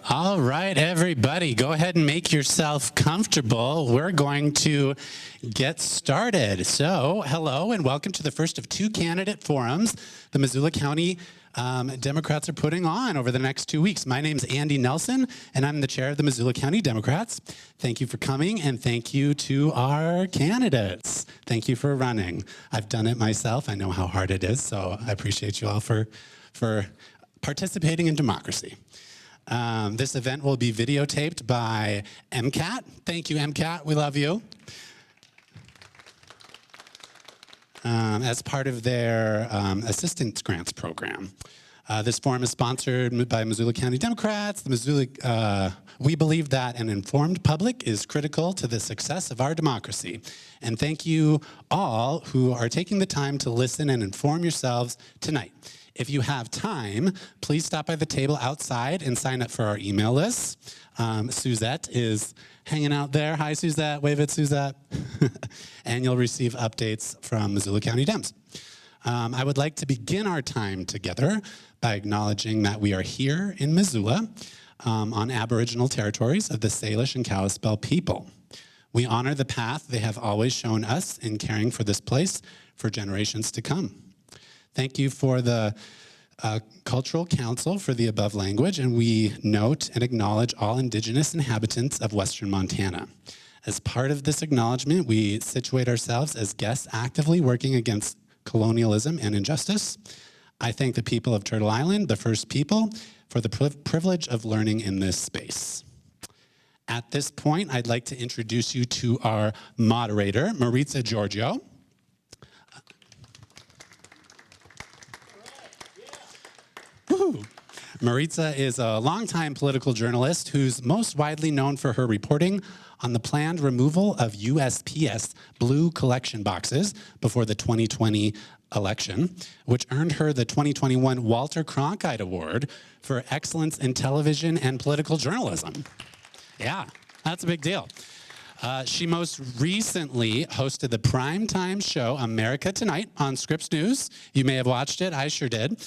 All right, everybody, go ahead and make yourself comfortable. We're going to get started. So, hello and welcome to the first of two candidate forums the Missoula County Democrats are putting on over the next 2 weeks. My name is Andy Nelson, and I'm the chair of the Missoula County Democrats. Thank you for coming, and thank you to our candidates. Thank you for running. I've done it myself. I know how hard it is, so I appreciate you all for participating in democracy. This event will be videotaped by MCAT. Thank you, MCAT. We love you. As part of their assistance grants program. This forum is sponsored by Missoula County Democrats. We believe that an informed public is critical to the success of our democracy. And thank you all who are taking the time to listen and inform yourselves tonight. If you have time, please stop by the table outside and sign up for our email list. Suzette is hanging out there. Hi, Suzette. Wave at Suzette. And you'll receive updates from Missoula County Dems. I would like to begin our time together by acknowledging that we are here in Missoula on Aboriginal territories of the Salish and Kalispel people. We honor the path they have always shown us in caring for this place for generations to come. Thank you for the Cultural Council for the above language, and we note and acknowledge all Indigenous inhabitants of Western Montana. As part of this acknowledgement, we situate ourselves as guests actively working against colonialism and injustice. I thank the people of Turtle Island, the First People, for the privilege of learning in this space. At this point, I'd like to introduce you to our moderator, Maritza Giorgio. Maritza is a longtime political journalist who's most widely known for her reporting on the planned removal of USPS blue collection boxes before the 2020 election, which earned her the 2021 Walter Cronkite Award for Excellence in Television and Political Journalism. Yeah, that's a big deal. She most recently hosted the primetime show America Tonight on Scripps News. You may have watched it, I sure did,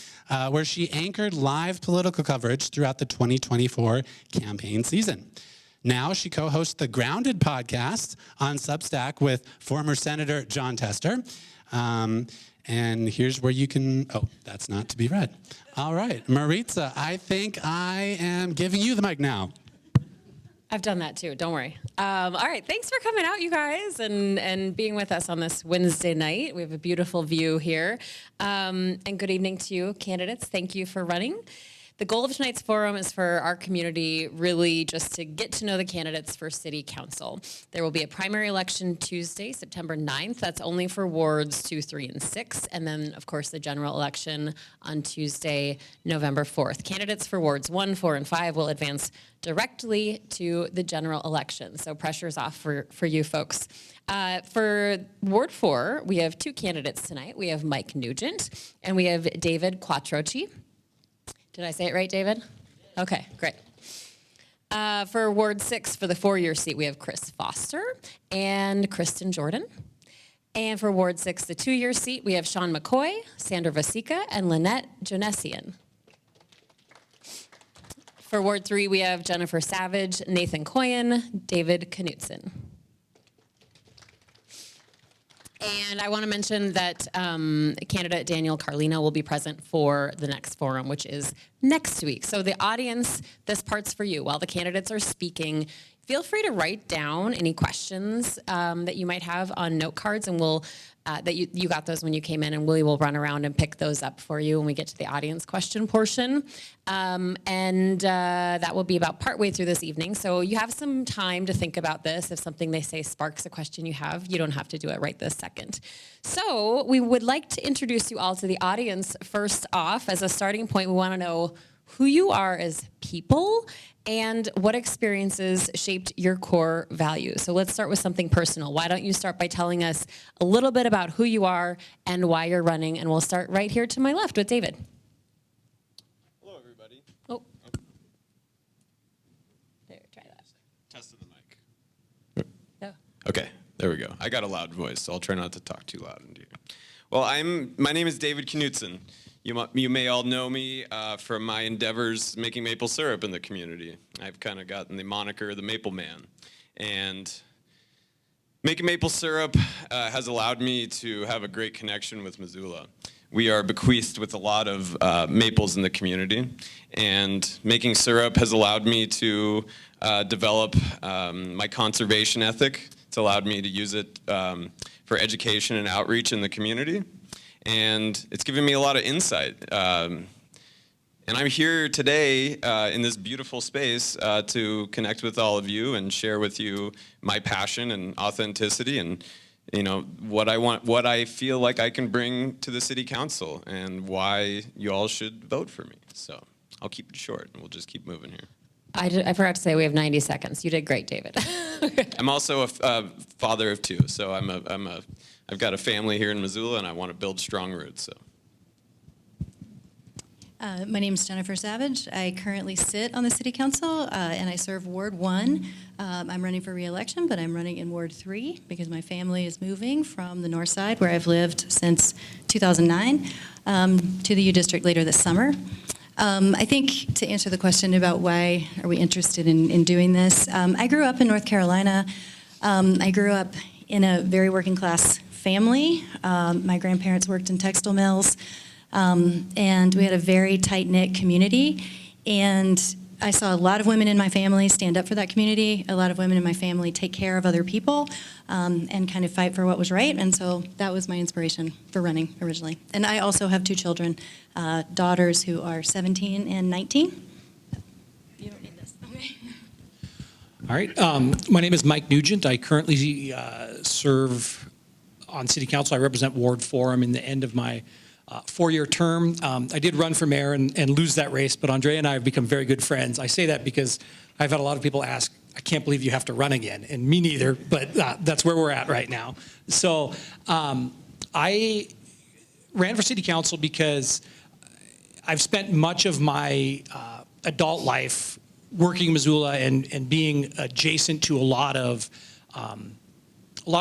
where she anchored live political coverage throughout the 2024 campaign season. Now she co-hosts the Grounded podcast on Substack with former Senator John Tester. And here's where you can, oh, that's not to be read. All right, Maritza, I think I am giving you the mic now. I've done that too, don't worry. All right, thanks for coming out, you guys, and being with us on this Wednesday night. We have a beautiful view here. And good evening to you, candidates. Thank you for running. The goal of tonight's forum is for our community really just to get to know the candidates for City Council. There will be a primary election Tuesday, September 9th. That's only for wards 2, 3, and 6. And then, of course, the general election on Tuesday, November 4th. Candidates for wards 1, 4, and 5 will advance directly to the general election. So pressure's off for you folks. For Ward 4, we have two candidates tonight. We have Mike Nugent and we have David Quattrochi. Did I say it right, David? Okay, great. For Ward 6, for the 4-year seat, we have Chris Foster and Kristen Jordan. And for Ward 6, the 2-year seat, we have Sean McCoy, Sandra Vasica, and Lynette Jonessian. For Ward 3, we have Jennifer Savage, Nathan Coyen, David Knutson. And I want to mention that candidate Daniel Carlino will be present for the next forum, which is next week. So the audience, this part's for you. While the candidates are speaking, feel free to write down any questions that you might have on note cards, and we'll that you got those when you came in, and we will run around and pick those up for you when we get to the audience question portion. That will be about partway through this evening. So you have some time to think about this. If something they say sparks a question you have, you don't have to do it right this second. So we would like to introduce you all to the audience. First off, as a starting point, we want to know who you are as people and what experiences shaped your core values. So let's start with something personal. Why don't you start by telling us a little bit about who you are and why you're running, and we'll start right here to my left with David. Hello, everybody. Oh. There, try that. Test of the mic. Oh. Okay, there we go. I got a loud voice, so I'll try not to talk too loud into you. Well, my name is David Knutson. You may all know me from my endeavors making maple syrup in the community. I've kind of gotten the moniker the Maple Man. And making maple syrup has allowed me to have a great connection with Missoula. We are bequeathed with a lot of maples in the community, and making syrup has allowed me to develop my conservation ethic. It's allowed me to use it for education and outreach in the community, and it's given me a lot of insight. And I'm here today in this beautiful space to connect with all of you and share with you my passion and authenticity and what I feel like I can bring to the city council and why you all should vote for me. So I'll keep it short and we'll just keep moving here. I forgot to say we have 90 seconds. You did great, David. I'm also a father of two, so I've got a family here in Missoula and I want to build strong roots. So. My name is Jennifer Savage. I currently sit on the City Council, and I serve Ward 1. I'm running for re-election, but I'm running in Ward 3 because my family is moving from the north side, where I've lived since 2009, to the U District later this summer. I think to answer the question about why are we interested in doing this, I grew up in North Carolina. I grew up in a very working class family. My grandparents worked in textile mills. And we had a very tight-knit community, and I saw a lot of women in my family stand up for that community, a lot of women in my family take care of other people, and kind of fight for what was right, and so that was my inspiration for running originally. And I also have two children, daughters who are 17 and 19. You don't need this. Okay. All right. My name is Mike Nugent. I currently serve on City Council. I represent Ward 4. I'm in the end of my 4-year term. I did run for mayor and lose that race, but Andrea and I have become very good friends. I say that because I've had a lot of people ask, I can't believe you have to run again, and me neither, but that's where we're at right now. So I ran for city council because I've spent much of my adult life working in Missoula and being adjacent to a lot of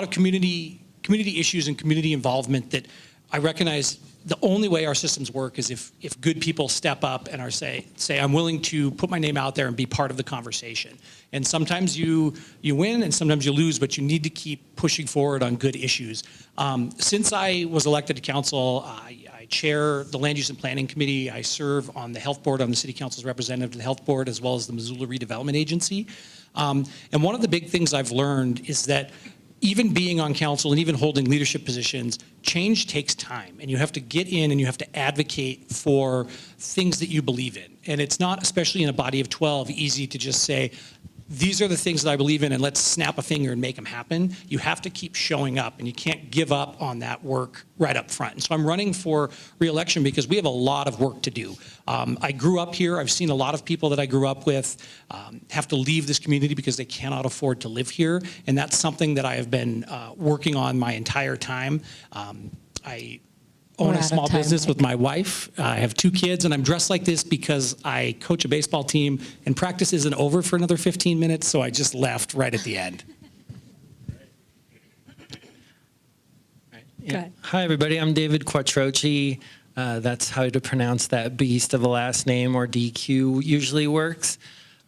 community issues and community involvement that I recognize the only way our systems work is if good people step up and say I'm willing to put my name out there and be part of the conversation. And sometimes you win and sometimes you lose, but you need to keep pushing forward on good issues. Since I was elected to council, I chair the Land Use and Planning Committee. I serve on the Health Board. I'm the City Council's representative to the Health Board as well as the Missoula Redevelopment Agency. And one of the big things I've learned is that even being on council and even holding leadership positions, change takes time, and you have to get in and you have to advocate for things that you believe in. And it's not, especially in a body of 12, easy to just say, these are the things that I believe in and let's snap a finger and make them happen. You have to keep showing up and you can't give up on that work right up front. And so I'm running for re-election because we have a lot of work to do. I grew up here. I've seen a lot of people that I grew up with have to leave this community because they cannot afford to live here. And that's something that I have been working on my entire time. I own a small business with my wife. I have 2 kids, and I'm dressed like this because I coach a baseball team, and practice isn't over for another 15 minutes, so I just left right at the end. Go ahead. Hi, everybody. I'm David Quattrochi. That's how to pronounce that beast of a last name, or DQ usually works.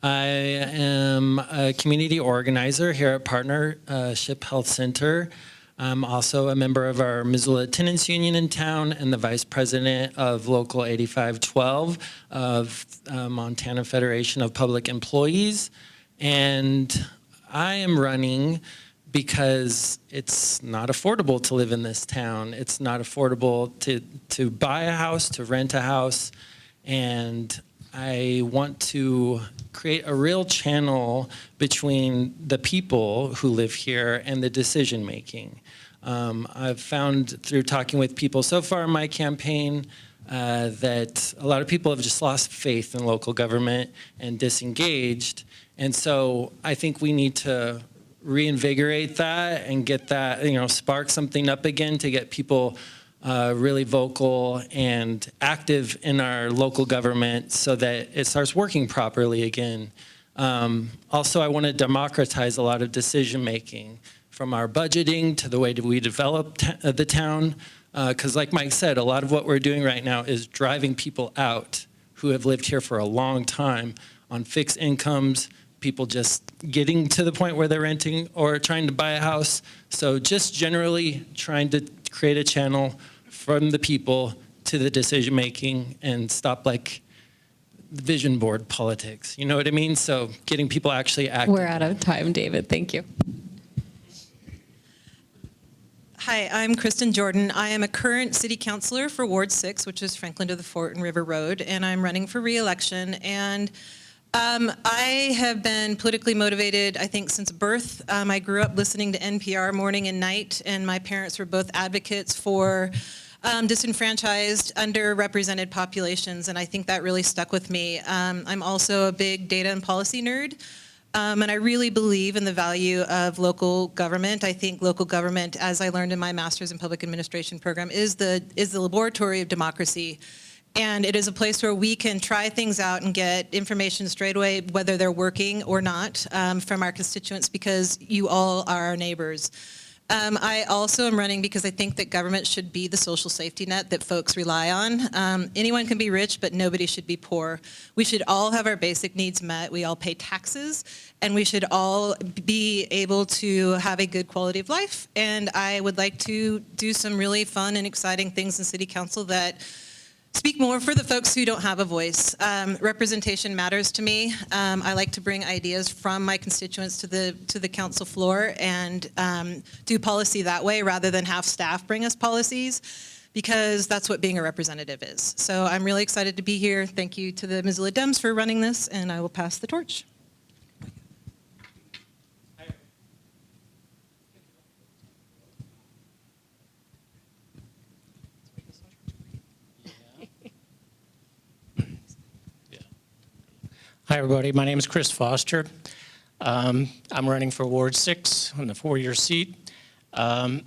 I am a community organizer here at Partnership Health Center. I'm also a member of our Missoula Tenants Union in town and the vice president of Local 8512 of Montana Federation of Public Employees. And I am running because it's not affordable to live in this town. It's not affordable to buy a house, to rent a house, and I want to create a real channel between the people who live here and the decision making. I've found through talking with people so far in my campaign that a lot of people have just lost faith in local government and disengaged. And so I think we need to reinvigorate that and get that, spark something up again to get people really vocal and active in our local government so that it starts working properly again. Also, I want to democratize a lot of decision making, from our budgeting to the way that we develop the town. Because like Mike said, a lot of what we're doing right now is driving people out who have lived here for a long time on fixed incomes, people just getting to the point where they're renting or trying to buy a house. So just generally trying to create a channel from the people to the decision making and stop like vision board politics. You know what I mean? So getting people actually active. We're out of time, David. Thank you. Hi, I'm Kristen Jordan. I am a current city councilor for Ward 6, which is Franklin to the Fort and River Road, and I'm running for re-election. And I have been politically motivated, I think, since birth. I grew up listening to NPR morning and night, and my parents were both advocates for disenfranchised, underrepresented populations, and I think that really stuck with me. I'm also a big data and policy nerd. And I really believe in the value of local government. I think local government, as I learned in my master's in public administration program, is the laboratory of democracy. And it is a place where we can try things out and get information straight away, whether they're working or not, from our constituents, because you all are our neighbors. I also am running because I think that government should be the social safety net that folks rely on. Anyone can be rich, but nobody should be poor. We should all have our basic needs met. We all pay taxes, and we should all be able to have a good quality of life. And I would like to do some really fun and exciting things in City Council that speak more for the folks who don't have a voice. Representation matters to me. I like to bring ideas from my constituents to the council floor and do policy that way rather than have staff bring us policies, because that's what being a representative is. So I'm really excited to be here. Thank you to the Missoula Dems for running this, and I will pass the torch. Hi, everybody. My name is Chris Foster. I'm running for Ward 6 on the 4-year seat. I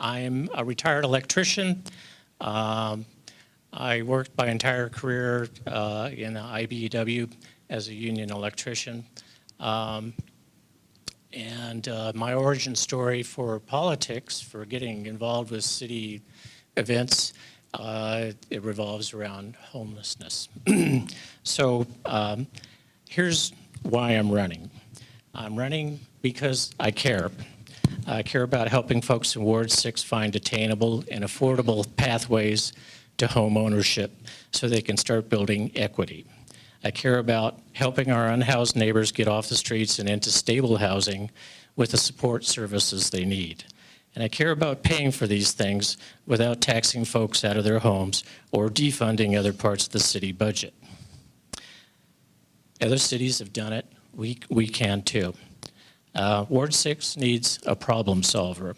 am a retired electrician. I worked my entire career in the IBEW as a union electrician. And my origin story for politics, for getting involved with city events, it revolves around homelessness. So here's why I'm running. I'm running because I care. I care about helping folks in Ward 6 find attainable and affordable pathways to home ownership so they can start building equity. I care about helping our unhoused neighbors get off the streets and into stable housing with the support services they need. And I care about paying for these things without taxing folks out of their homes or defunding other parts of the city budget. Other cities have done it. We can too. Ward 6 needs a problem solver.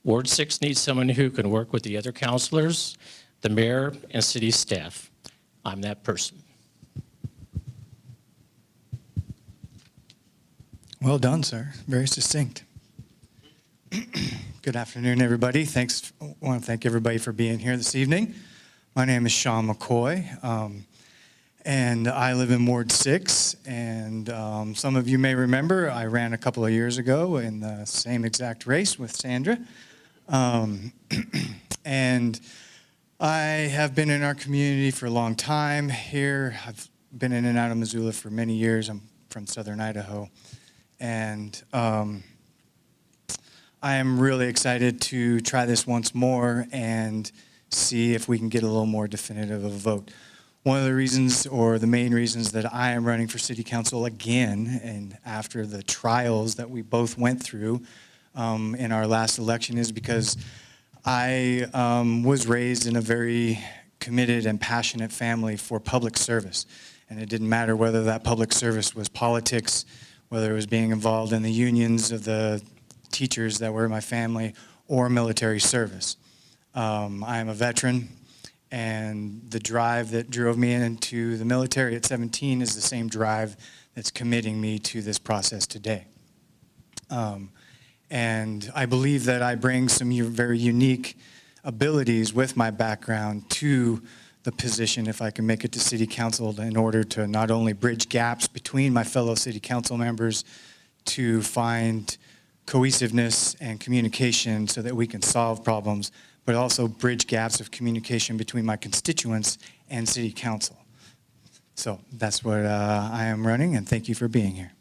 Ward 6 needs someone who can work with the other councilors, the mayor, and city staff. I'm that person. Well done, sir. Very succinct. Good afternoon, everybody. I want to thank everybody for being here this evening. My name is Sean McCoy, and I live in Ward 6. And some of you may remember I ran a couple of years ago in the same exact race with Sandra. And I have been in our community for a long time here. I've been in and out of Missoula for many years. I'm from southern Idaho. And I am really excited to try this once more and see if we can get a little more definitive of a vote. One of the reasons, or the main reasons, that I am running for city council again, and after the trials that we both went through in our last election, is because I was raised in a very committed and passionate family for public service. And it didn't matter whether that public service was politics, whether it was being involved in the unions of the teachers that were in my family, or military service. I am a veteran, and the drive that drove me into the military at 17 is the same drive that's committing me to this process today. And I believe that I bring some very unique abilities with my background to the position, if I can make it to city council, in order to not only bridge gaps between my fellow city council members, to find cohesiveness and communication so that we can solve problems, but also bridge gaps of communication between my constituents and city council. So that's what I am running, and thank you for being here.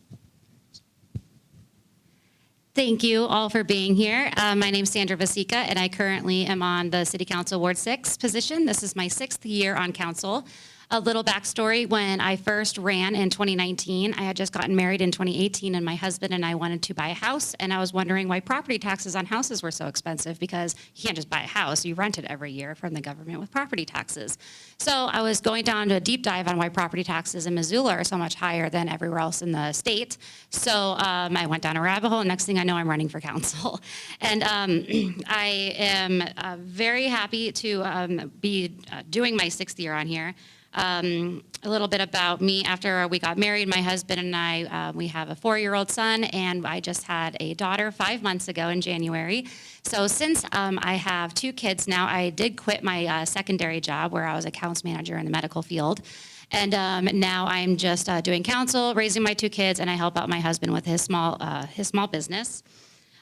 Thank you all for being here. My name is Sandra Vasica, and I currently am on the City Council Ward 6 position. This is my 6th year on council. A little backstory, when I first ran in 2019, I had just gotten married in 2018, and my husband and I wanted to buy a house, and I was wondering why property taxes on houses were so expensive, because you can't just buy a house, you rent it every year from the government with property taxes. So I was going down to a deep dive on why property taxes in Missoula are so much higher than everywhere else in the state. So I went down a rabbit hole, and next thing I know, I'm running for council. And I am very happy to be doing my 6th year on here. A little bit about me. After we got married, my husband and I, we have a 4-year-old son, and I just had a daughter 5 months ago in January. So since I have 2 kids now, I did quit my secondary job where I was accounts manager in the medical field. And now I'm just doing council, raising my 2 kids, and I help out my husband with his small business.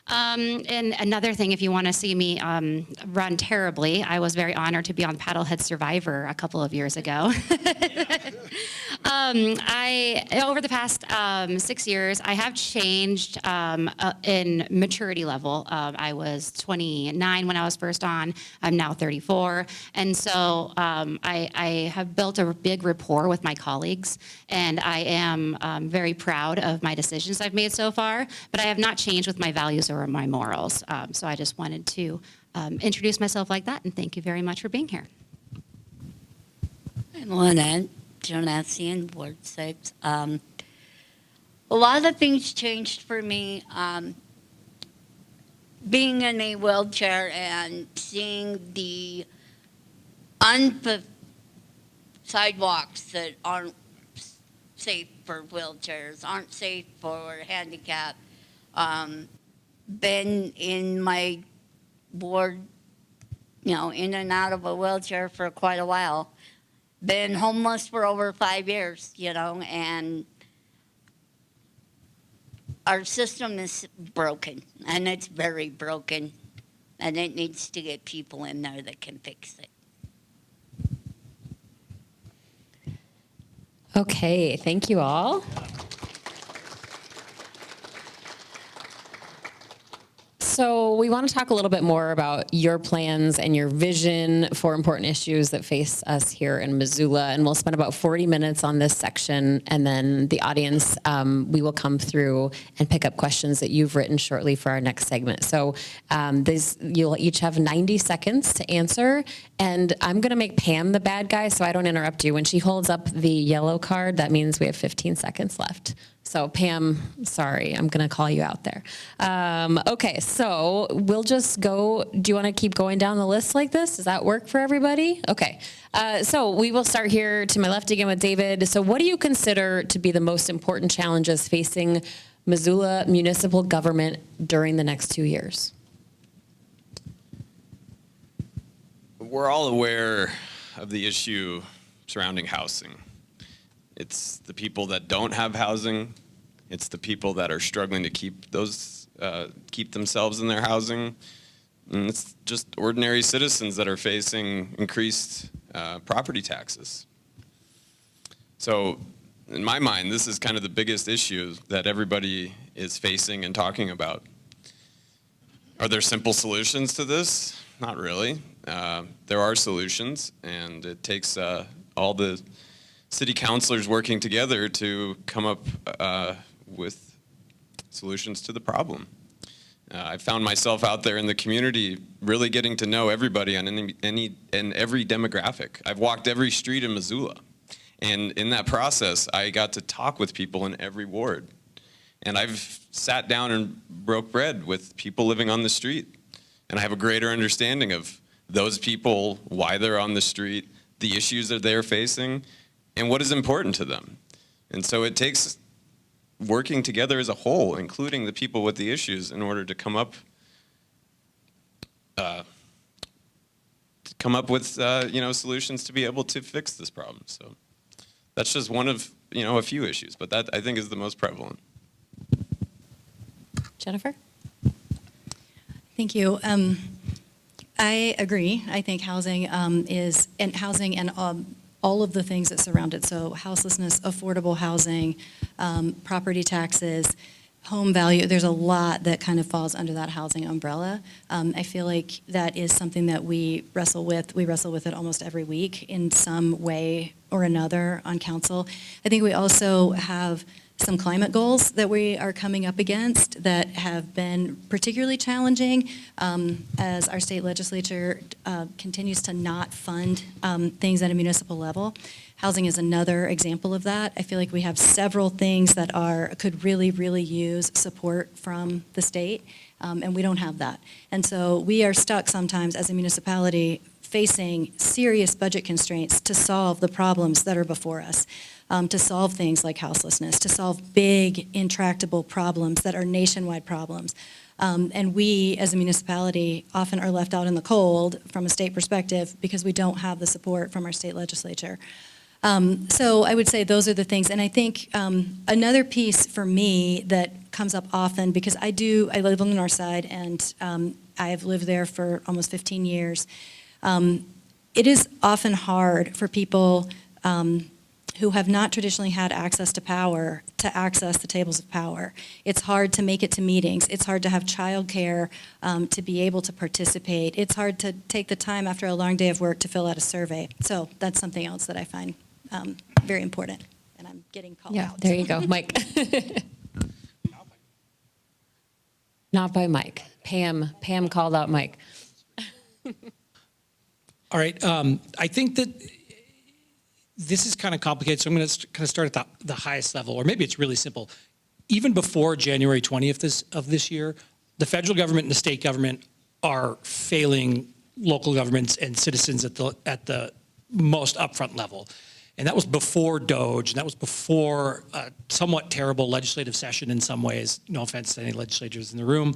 And another thing, if you want to see me run terribly, I was very honored to be on Paddlehead Survivor a couple of years ago. Over the past 6 years, I have changed in maturity level. I was 29 when I was first on. I'm now 34. And so I have built a big rapport with my colleagues, and I am very proud of my decisions I've made so far, but I have not changed with my values or my morals. So I just wanted to introduce myself like that, and thank you very much for being here. I'm Lynette Jonassian, Ward 6. A lot of things changed for me. Being in a wheelchair and seeing the sidewalks that aren't safe for wheelchairs, aren't safe for handicap. Been in my ward, in and out of a wheelchair for quite a while. Been homeless for over 5 years, and our system is broken, and it's very broken, and it needs to get people in there that can fix it. Okay, thank you all. So we want to talk a little bit more about your plans and your vision for important issues that face us here in Missoula. And we'll spend about 40 minutes on this section. And then the audience, we will come through and pick up questions that you've written shortly for our next segment. So you'll each have 90 seconds to answer. And I'm going to make Pam the bad guy so I don't interrupt you. When she holds up the yellow card, that means we have 15 seconds left. So Pam, sorry, I'm going to call you out there. Okay, so we'll just go. Do you want to keep going down the list like this? Does that work for everybody? Okay, so we will start here to my left again with David. So what do you consider to be the most important challenges facing Missoula municipal government during the next 2 years? We're all aware of the issue surrounding housing. It's the people that don't have housing. It's the people that are struggling to keep themselves in their housing. And it's just ordinary citizens that are facing increased property taxes. So in my mind, this is kind of the biggest issue that everybody is facing and talking about. Are there simple solutions to this? Not really. There are solutions, and it takes all the city councilors working together to come up with solutions to the problem. I found myself out there in the community really getting to know everybody on every demographic. I've walked every street in Missoula, and in that process, I got to talk with people in every ward. And I've sat down and broke bread with people living on the street, and I have a greater understanding of those people, why they're on the street, the issues that they're facing, and what is important to them. And so it takes working together as a whole, including the people with the issues, in order to come up with solutions to be able to fix this problem. So that's just one of a few issues, but that I think is the most prevalent. Jennifer? Thank you. I agree. I think housing housing and all of the things that surround it. So houselessness, affordable housing, property taxes, home value. There's a lot that kind of falls under that housing umbrella. I feel like that is something that we wrestle with. We wrestle with it almost every week in some way or another on council. I think we also have some climate goals that we are coming up against that have been particularly challenging as our state legislature continues to not fund things at a municipal level. Housing is another example of that. I feel like we have several things that could really, really use support from the state, and we don't have that. And so we are stuck sometimes as a municipality facing serious budget constraints to solve the problems that are before us. To solve things like houselessness, to solve big, intractable problems that are nationwide problems. And we, as a municipality, often are left out in the cold from a state perspective because we don't have the support from our state legislature. So I would say those are the things. And I think another piece for me that comes up often, because I live on the north side, and I've lived there for almost 15 years. It is often hard for people who have not traditionally had access to power to access the tables of power. It's hard to make it to meetings. It's hard to have childcare to be able to participate. It's hard to take the time after a long day of work to fill out a survey. So that's something else that I find very important, and I'm getting called out. Yeah, there you go, Mike. Not by Mike. Pam called out Mike. All right. I think that this is kind of complicated, so I'm going to kind of start at the highest level, or maybe it's really simple. Even before January 20th of this year, the federal government and the state government are failing local governments and citizens at the most upfront level. And that was before DOGE, and that was before a somewhat terrible legislative session in some ways. No offense to any legislators in the room.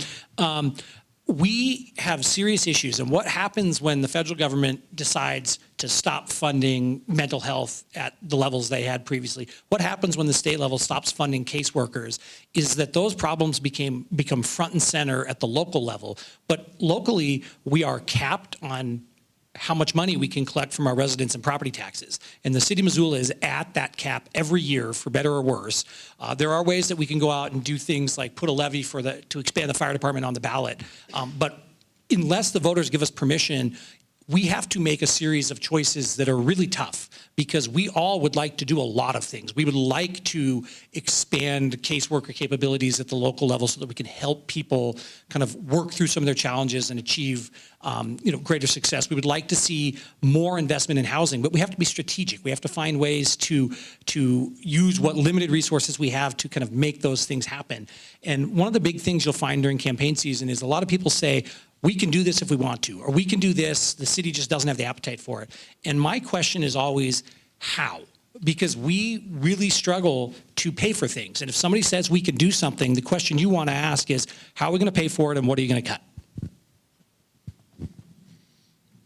We have serious issues, and what happens when the federal government decides to stop funding mental health at the levels they had previously? What happens when the state level stops funding caseworkers is that those problems become front and center at the local level. But locally, we are capped on how much money we can collect from our residents and property taxes. And the city of Missoula is at that cap every year, for better or worse. There are ways that we can go out and do things like put a levy to expand the fire department on the ballot. But unless the voters give us permission, we have to make a series of choices that are really tough, because we all would like to do a lot of things. We would like to expand caseworker capabilities at the local level so that we can help people kind of work through some of their challenges and achieve greater success. We would like to see more investment in housing, but we have to be strategic. We have to find ways to use what limited resources we have to kind of make those things happen. And one of the big things you'll find during campaign season is a lot of people say, we can do this if we want to, or we can do this, the city just doesn't have the appetite for it. And my question is always, how? Because we really struggle to pay for things. And if somebody says we can do something, the question you want to ask is, how are we going to pay for it, and what are you going to cut?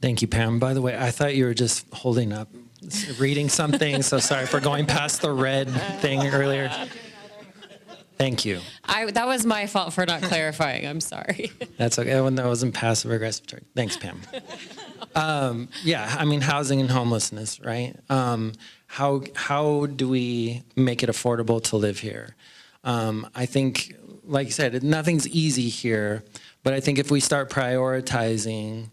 Thank you, Pam. By the way, I thought you were just holding up, reading something, so sorry for going past the red thing earlier. Thank you. That was my fault for not clarifying. I'm sorry. That's okay. That wasn't passive aggressive. Thanks, Pam. Yeah, I mean, housing and homelessness, right? How do we make it affordable to live here? I think, like you said, nothing's easy here, but I think if we start prioritizing,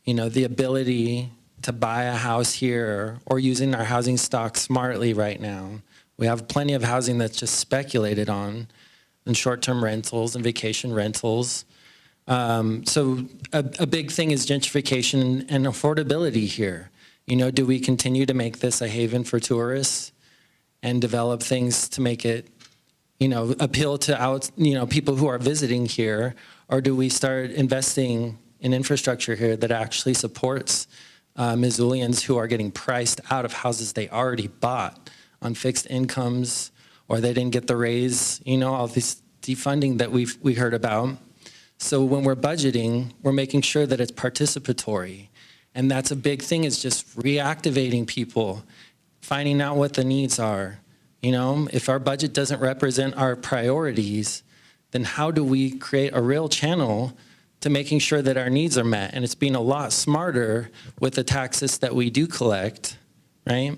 the ability to buy a house here, or using our housing stock smartly right now. We have plenty of housing that's just speculated on, and short-term rentals and vacation rentals. So a big thing is gentrification and affordability here. Do we continue to make this a haven for tourists and develop things to make it, appeal to people who are visiting here, or do we start investing in infrastructure here that actually supports Missoulians who are getting priced out of houses they already bought on fixed incomes, or they didn't get the raise, all this defunding that we heard about. So when we're budgeting, we're making sure that it's participatory. And that's a big thing, is just reactivating people, finding out what the needs are. If our budget doesn't represent our priorities, then how do we create a real channel to making sure that our needs are met. And it's being a lot smarter with the taxes that we do collect, right?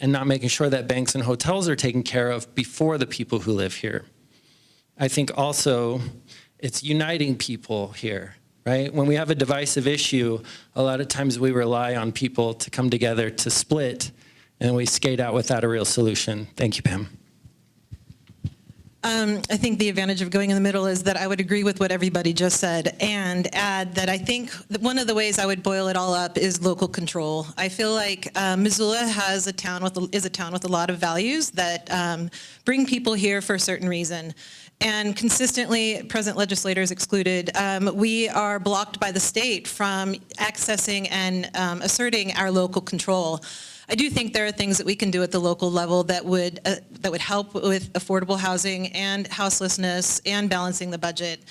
And not making sure that banks and hotels are taken care of before the people who live here. I think also it's uniting people here, right? When we have a divisive issue, a lot of times we rely on people to come together to split, and we skate out without a real solution. Thank you, Pam. I think the advantage of going in the middle is that I would agree with what everybody just said and add that I think that one of the ways I would boil it all up is local control. I feel like Missoula is a town with a lot of values that bring people here for a certain reason. And consistently, present legislators excluded, we are blocked by the state from accessing and asserting our local control. I do think there are things that we can do at the local level that would help with affordable housing and houselessness and balancing the budget.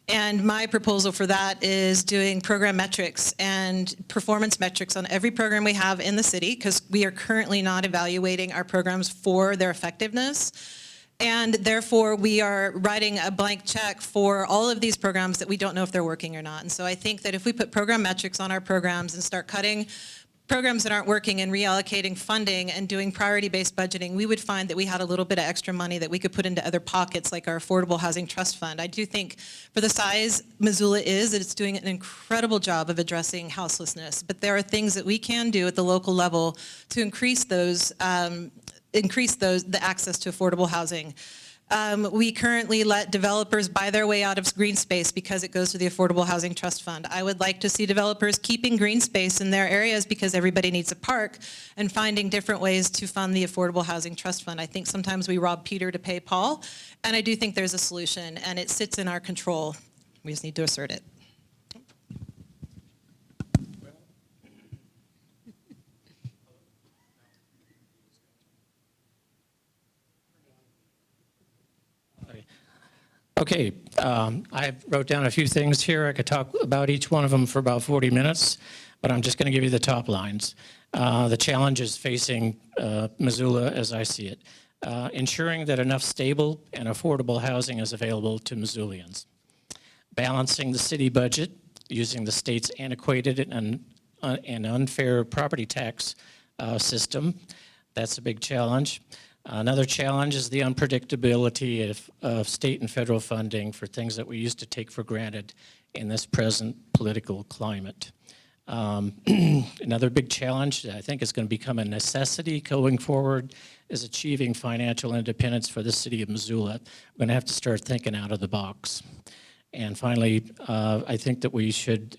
And my proposal for that is doing program metrics and performance metrics on every program we have in the city, because we are currently not evaluating our programs for their effectiveness. And therefore, we are writing a blank check for all of these programs that we don't know if they're working or not. And so I think that if we put program metrics on our programs and start cutting programs that aren't working and reallocating funding and doing priority-based budgeting, we would find that we had a little bit of extra money that we could put into other pockets, like our Affordable Housing Trust Fund. I do think for the size Missoula is, that it's doing an incredible job of addressing houselessness. But there are things that we can do at the local level to increase the access to affordable housing. We currently let developers buy their way out of green space because it goes to the Affordable Housing Trust Fund. I would like to see developers keeping green space in their areas because everybody needs a park, and finding different ways to fund the Affordable Housing Trust Fund. I think sometimes we rob Peter to pay Paul, and I do think there's a solution, and it sits in our control. We just need to assert it. Okay, I wrote down a few things here. I could talk about each one of them for about 40 minutes, but I'm just going to give you the top lines. The challenges facing Missoula as I see it. Ensuring that enough stable and affordable housing is available to Missoulians. Balancing the city budget using the state's antiquated and unfair property tax system. That's a big challenge. Another challenge is the unpredictability of state and federal funding for things that we used to take for granted in this present political climate. Another big challenge that I think is going to become a necessity going forward is achieving financial independence for the city of Missoula. We're going to have to start thinking out of the box. And finally, I think that we should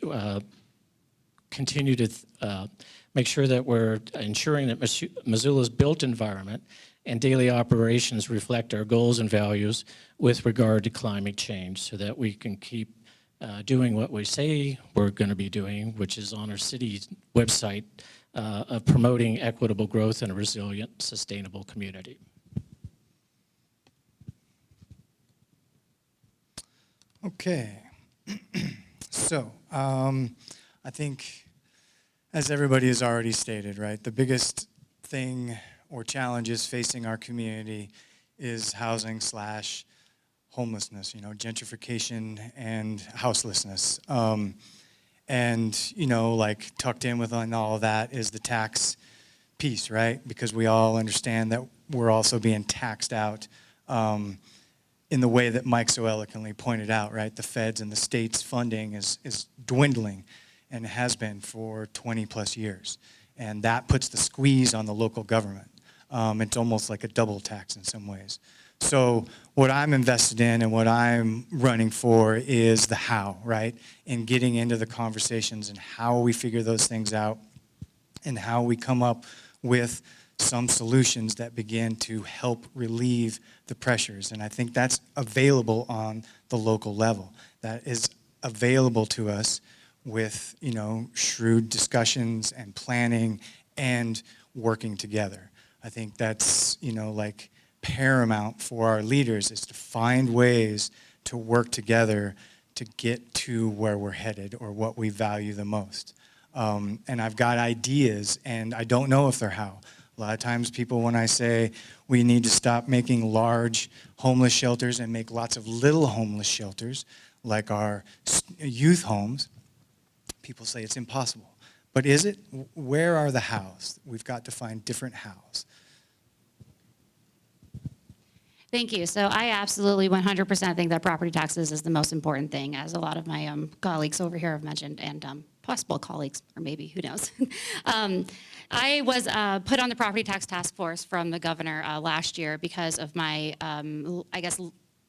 continue to make sure that we're ensuring that Missoula's built environment and daily operations reflect our goals and values with regard to climate change, so that we can keep doing what we say we're going to be doing, which is on our city's website of promoting equitable growth in a resilient, sustainable community. Okay. So I think, as everybody has already stated, right, the biggest thing or challenges facing our community is housing / homelessness, gentrification and houselessness. And, like tucked in within all of that is the tax piece, right? Because we all understand that we're also being taxed out in the way that Mike so eloquently pointed out, right? The feds and the state's funding is dwindling, and has been for 20 plus years. And that puts the squeeze on the local government. It's almost like a double tax in some ways. So what I'm invested in and what I'm running for is the how, right? And getting into the conversations and how we figure those things out and how we come up with some solutions that begin to help relieve the pressures. And I think that's available on the local level. That is available to us with, shrewd discussions and planning and working together. I think that's, like paramount for our leaders, is to find ways to work together to get to where we're headed or what we value the most. And I've got ideas, and I don't know if they're how. A lot of times people, when I say we need to stop making large homeless shelters and make lots of little homeless shelters, like our youth homes, people say it's impossible. But is it? Where are the hows? We've got to find different hows. Thank you. So I absolutely 100% think that property taxes is the most important thing, as a lot of my colleagues over here have mentioned, and possible colleagues, or maybe, who knows. I was put on the property tax task force from the governor last year because of my, I guess,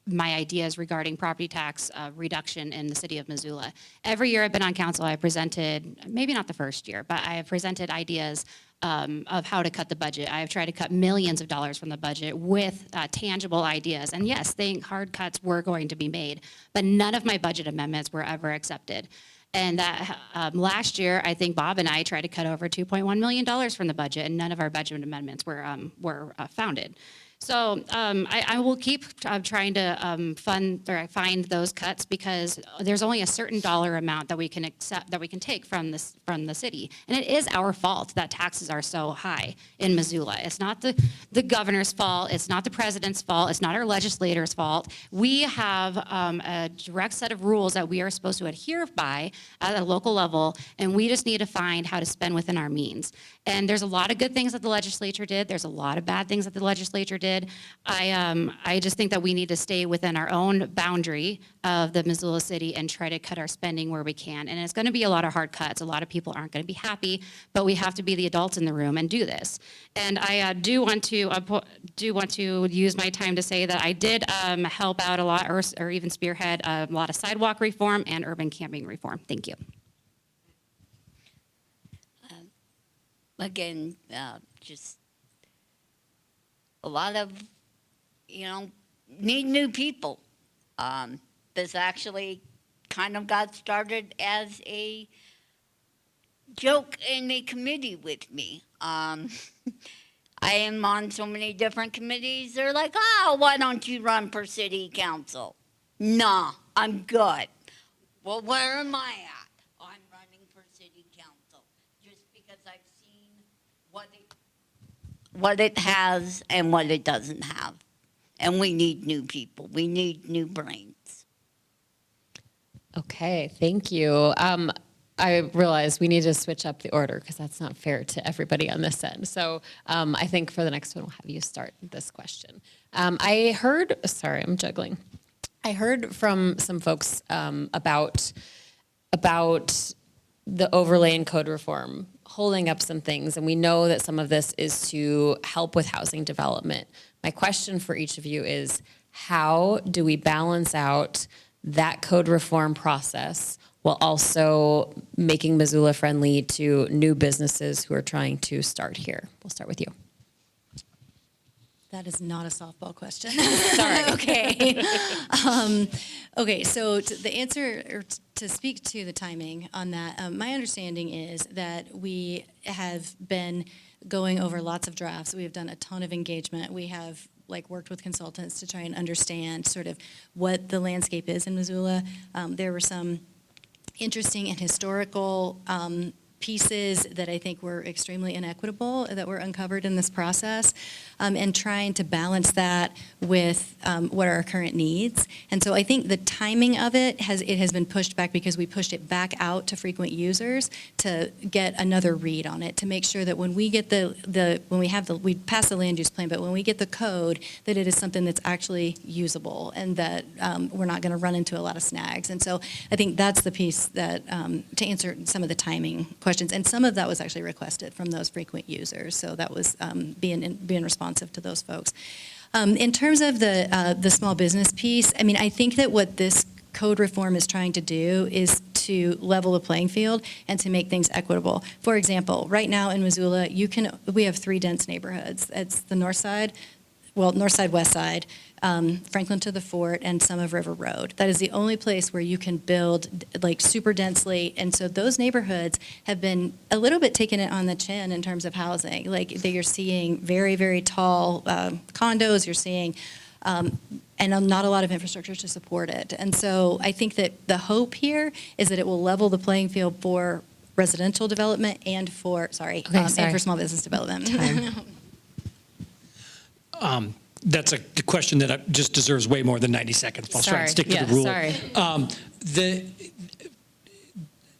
my ideas regarding property tax reduction in the city of Missoula. Every year I've been on council, I presented, maybe not the first year, but I have presented ideas of how to cut the budget. I have tried to cut millions of dollars from the budget with tangible ideas. And yes, hard cuts were going to be made, but none of my budget amendments were ever accepted. And that last year, I think Bob and I tried to cut over $2.1 million from the budget, and none of our budget amendments were founded. So I will keep trying to find those cuts, because there's only a certain dollar amount that we can accept, that we can take from the city, and it is our fault that taxes are so high in Missoula. It's not the governor's fault. It's not the president's fault. It's not our legislators' fault. We have a direct set of rules that we are supposed to adhere by at a local level, and we just need to find how to spend within our means. And there's a lot of good things that the legislature did. There's a lot of bad things that the legislature did. I just think that we need to stay within our own boundary of the Missoula city and try to cut our spending where we can. And it's going to be a lot of hard cuts. A lot of people aren't going to be happy, but we have to be the adults in the room and do this. And I do want to use my time to say that I did help out a lot, or even spearhead a lot of sidewalk reform and urban camping reform. Thank you. Again, just a lot of, need new people. This actually kind of got started as a joke in a committee with me. I am on so many different committees. They're like, oh, why don't you run for city council? Nah, I'm good. Well, where am I at? I'm running for city council just because I've seen what it has and what it doesn't have. And we need new people. We need new brains. Okay, thank you. I realize we need to switch up the order, because that's not fair to everybody on this end. So I think for the next one, we'll have you start this question. Sorry, I'm juggling. I heard from some folks about the overlay and code reform holding up some things, and we know that some of this is to help with housing development. My question for each of you is, how do we balance out that code reform process while also making Missoula friendly to new businesses who are trying to start here? We'll start with you. That is not a softball question. Sorry. Okay. Okay, so the answer, or to speak to the timing on that, my understanding is that we have been going over lots of drafts. We have done a ton of engagement. We have worked with consultants to try and understand sort of what the landscape is in Missoula. There were some interesting and historical pieces that I think were extremely inequitable that were uncovered in this process, and trying to balance that with what are our current needs. And so I think the timing of it has been pushed back, because we pushed it back out to frequent users to get another read on it, to make sure that when we get we pass the land use plan, but when we get the code, that it is something that's actually usable, and that we're not going to run into a lot of snags. And so I think that's the piece that, to answer some of the timing questions, and some of that was actually requested from those frequent users. So that was being responsive to those folks. In terms of the small business piece, I mean, I think that what this code reform is trying to do is to level the playing field and to make things equitable. For example, right now in Missoula, we have 3 dense neighborhoods. It's the north side, west side, Franklin to the Fort, and some of River Road. That is the only place where you can build super densely. And so those neighborhoods have been a little bit taking it on the chin in terms of housing. You're seeing very, very tall condos. You're seeing, and not a lot of infrastructure to support it. And so I think that the hope here is that it will level the playing field for residential development and for, and for small business development. that's a question that just deserves way more than 90 seconds. I'll try and stick to the rule. Sorry.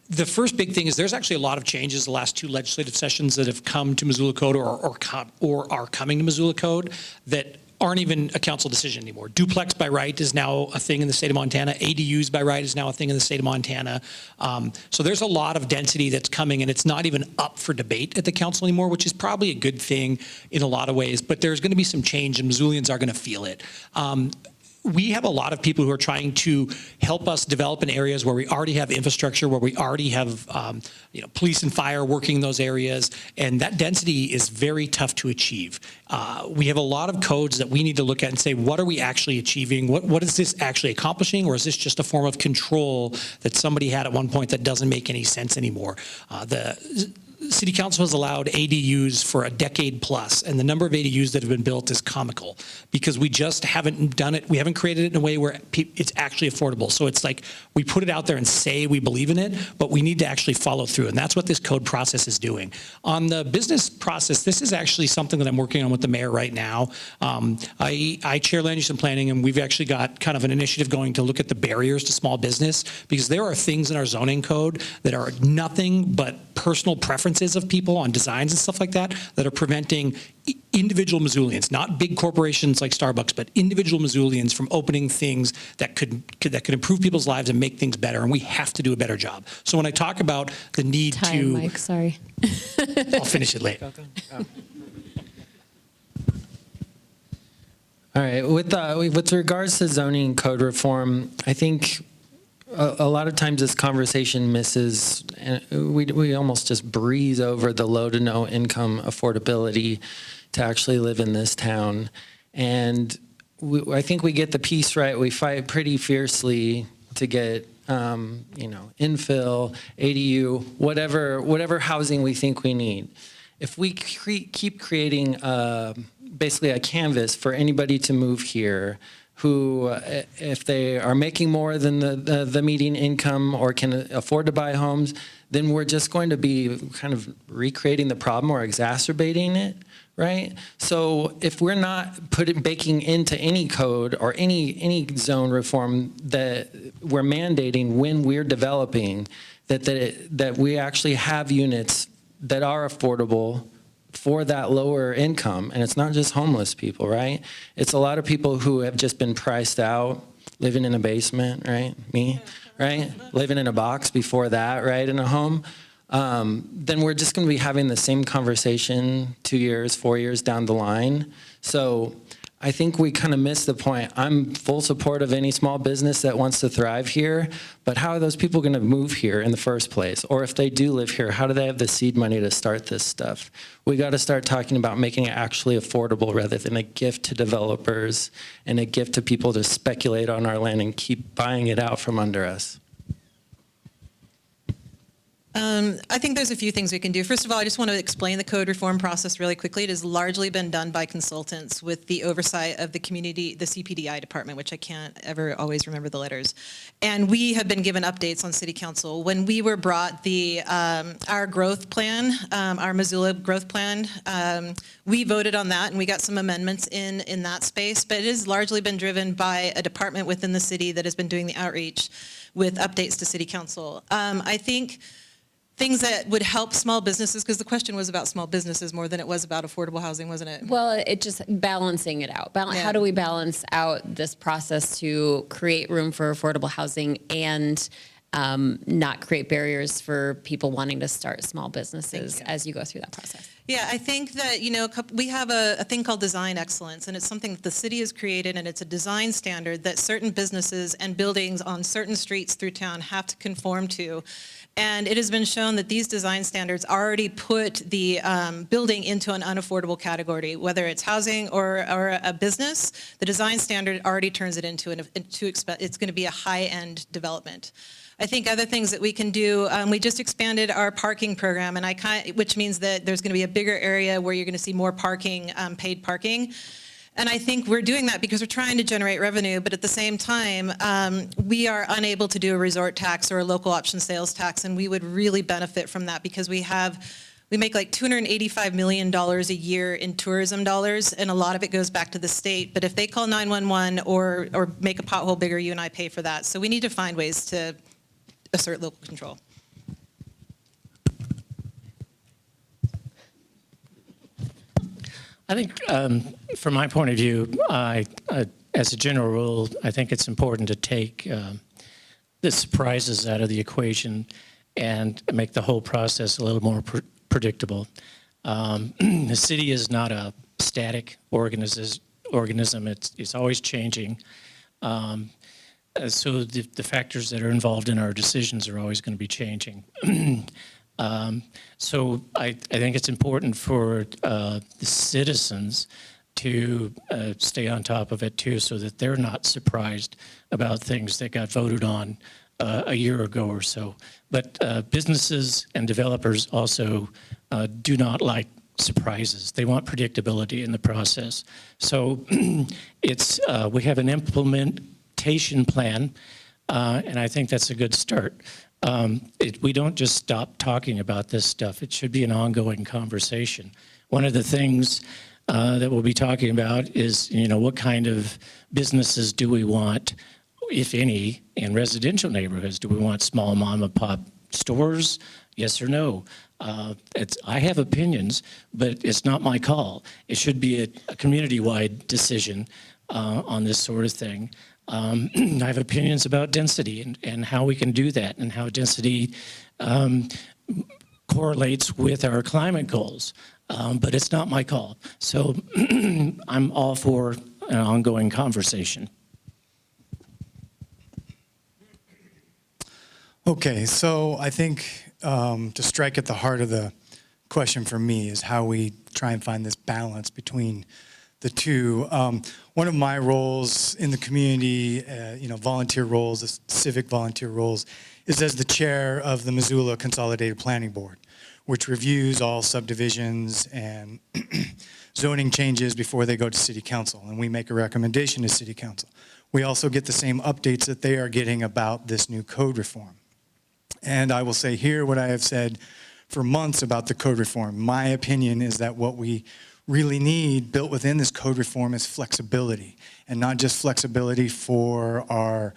The first big thing is there's actually a lot of changes the last 2 legislative sessions that have come to Missoula Code or are coming to Missoula Code that aren't even a council decision anymore. Duplex by right is now a thing in the state of Montana. ADUs by right is now a thing in the state of Montana. So there's a lot of density that's coming, and it's not even up for debate at the council anymore, which is probably a good thing in a lot of ways. But there's going to be some change, and Missoulians are going to feel it. We have a lot of people who are trying to help us develop in areas where we already have infrastructure, where we already have police and fire working in those areas, and that density is very tough to achieve. We have a lot of codes that we need to look at and say, what are we actually achieving? What is this actually accomplishing, or is this just a form of control that somebody had at one point that doesn't make any sense anymore? The City Council has allowed ADUs for a decade plus, and the number of ADUs that have been built is comical because we just haven't done it. We haven't created it in a way where it's actually affordable. So it's like we put it out there and say we believe in it, but we need to actually follow through, and that's what this code process is doing. On the business process, this is actually something that I'm working on with the mayor right now. I chair land use and planning, and we've actually got kind of an initiative going to look at the barriers to small business because there are things in our zoning code that are nothing but personal preferences of people on designs and stuff like that that are preventing individual Missoulians, not big corporations like Starbucks, but individual Missoulians from opening things that could improve people's lives and make things better, and we have to do a better job. So when I talk about the need to... Mike, sorry. I'll finish it later. All right, with regards to zoning code reform, I think a lot of times this conversation misses, and we almost just breeze over the low to no income affordability to actually live in this town. And I think we get the piece right. We fight pretty fiercely to get, infill, ADU, whatever housing we think we need. If we keep creating basically a canvas for anybody to move here, who, if they are making more than the median income or can afford to buy homes, then we're just going to be kind of recreating the problem or exacerbating it, right? So if we're not baking into any code or any zone reform that we're mandating when we're developing, that we actually have units that are affordable for that lower income, and it's not just homeless people, right? It's a lot of people who have just been priced out, living in a basement, right? Me, right? Living in a box before that, right? In a home. Then we're just going to be having the same conversation 2 years, 4 years down the line. So I think we kind of missed the point. I'm full support of any small business that wants to thrive here, but how are those people going to move here in the first place? Or if they do live here, how do they have the seed money to start this stuff? We got to start talking about making it actually affordable rather than a gift to developers and a gift to people to speculate on our land and keep buying it out from under us. I think there's a few things we can do. First of all, I just want to explain the code reform process really quickly. It has largely been done by consultants with the oversight of the CPDI department, which I can't ever always remember the letters. And we have been given updates on City Council. When we were brought our growth plan, our Missoula growth plan, we voted on that and we got some amendments in that space, but it has largely been driven by a department within the city that has been doing the outreach with updates to City Council. I think things that would help small businesses, because the question was about small businesses more than it was about affordable housing, wasn't it? Well, it just balancing it out. How do we balance out this process to create room for affordable housing and not create barriers for people wanting to start small businesses as you go through that process? Yeah, I think that, we have a thing called design excellence, and it's something that the city has created, and it's a design standard that certain businesses and buildings on certain streets through town have to conform to. And it has been shown that these design standards already put the building into an unaffordable category, whether it's housing or a business. The design standard already turns it into it's going to be a high-end development. I think other things that we can do, we just expanded our parking program, and which means that there's going to be a bigger area where you're going to see more parking, paid parking. And I think we're doing that because we're trying to generate revenue, but at the same time, we are unable to do a resort tax or a local option sales tax, and we would really benefit from that because we have we make like $285 million a year in tourism dollars, and a lot of it goes back to the state. But if they call 911 or make a pothole bigger, you and I pay for that. So we need to find ways to assert local control. I think, from my point of view, as a general rule, I think it's important to take the surprises out of the equation and make the whole process a little more predictable. The city is not a static organism. It's always changing. So the factors that are involved in our decisions are always going to be changing. So I think it's important for the citizens to stay on top of it too, so that they're not surprised about things that got voted on a year ago or so. But businesses and developers also do not like surprises. They want predictability in the process. So it's we have an implementation plan, and I think that's a good start. We don't just stop talking about this stuff. It should be an ongoing conversation. One of the things that we'll be talking about is, what kind of businesses do we want, if any, in residential neighborhoods? Do we want small mom and pop stores? Yes or no? I have opinions, but it's not my call. It should be a community-wide decision on this sort of thing. I have opinions about density and how we can do that, and how density correlates with our climate goals. But it's not my call. So I'm all for an ongoing conversation. Okay, so I think to strike at the heart of the question for me is how we try and find this balance between the two. One of my roles in the community, volunteer roles, civic volunteer roles, is as the chair of the Missoula Consolidated Planning Board, which reviews all subdivisions and zoning changes before they go to City Council, and we make a recommendation to City Council. We also get the same updates that they are getting about this new code reform. And I will say here what I have said for months about the code reform. My opinion is that what we really need built within this code reform is flexibility, and not just flexibility for our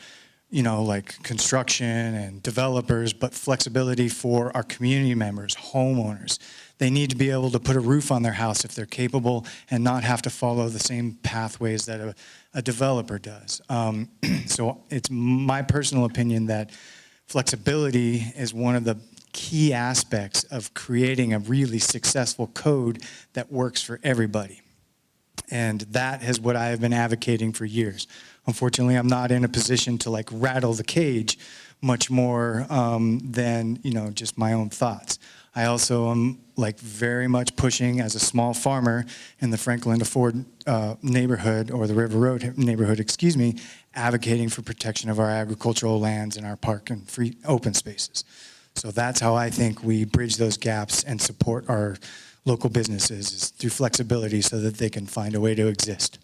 like construction and developers, but flexibility for our community members, homeowners. They need to be able to put a roof on their house if they're capable and not have to follow the same pathways that a developer does. So it's my personal opinion that flexibility is one of the key aspects of creating a really successful code that works for everybody. And that is what I have been advocating for years. Unfortunately, I'm not in a position to like rattle the cage much more than just my own thoughts. I also am like very much pushing as a small farmer in the Franklin to Ford neighborhood, or the River Road neighborhood, advocating for protection of our agricultural lands and our park and free open spaces. So that's how I think we bridge those gaps and support our local businesses, is through flexibility so that they can find a way to exist.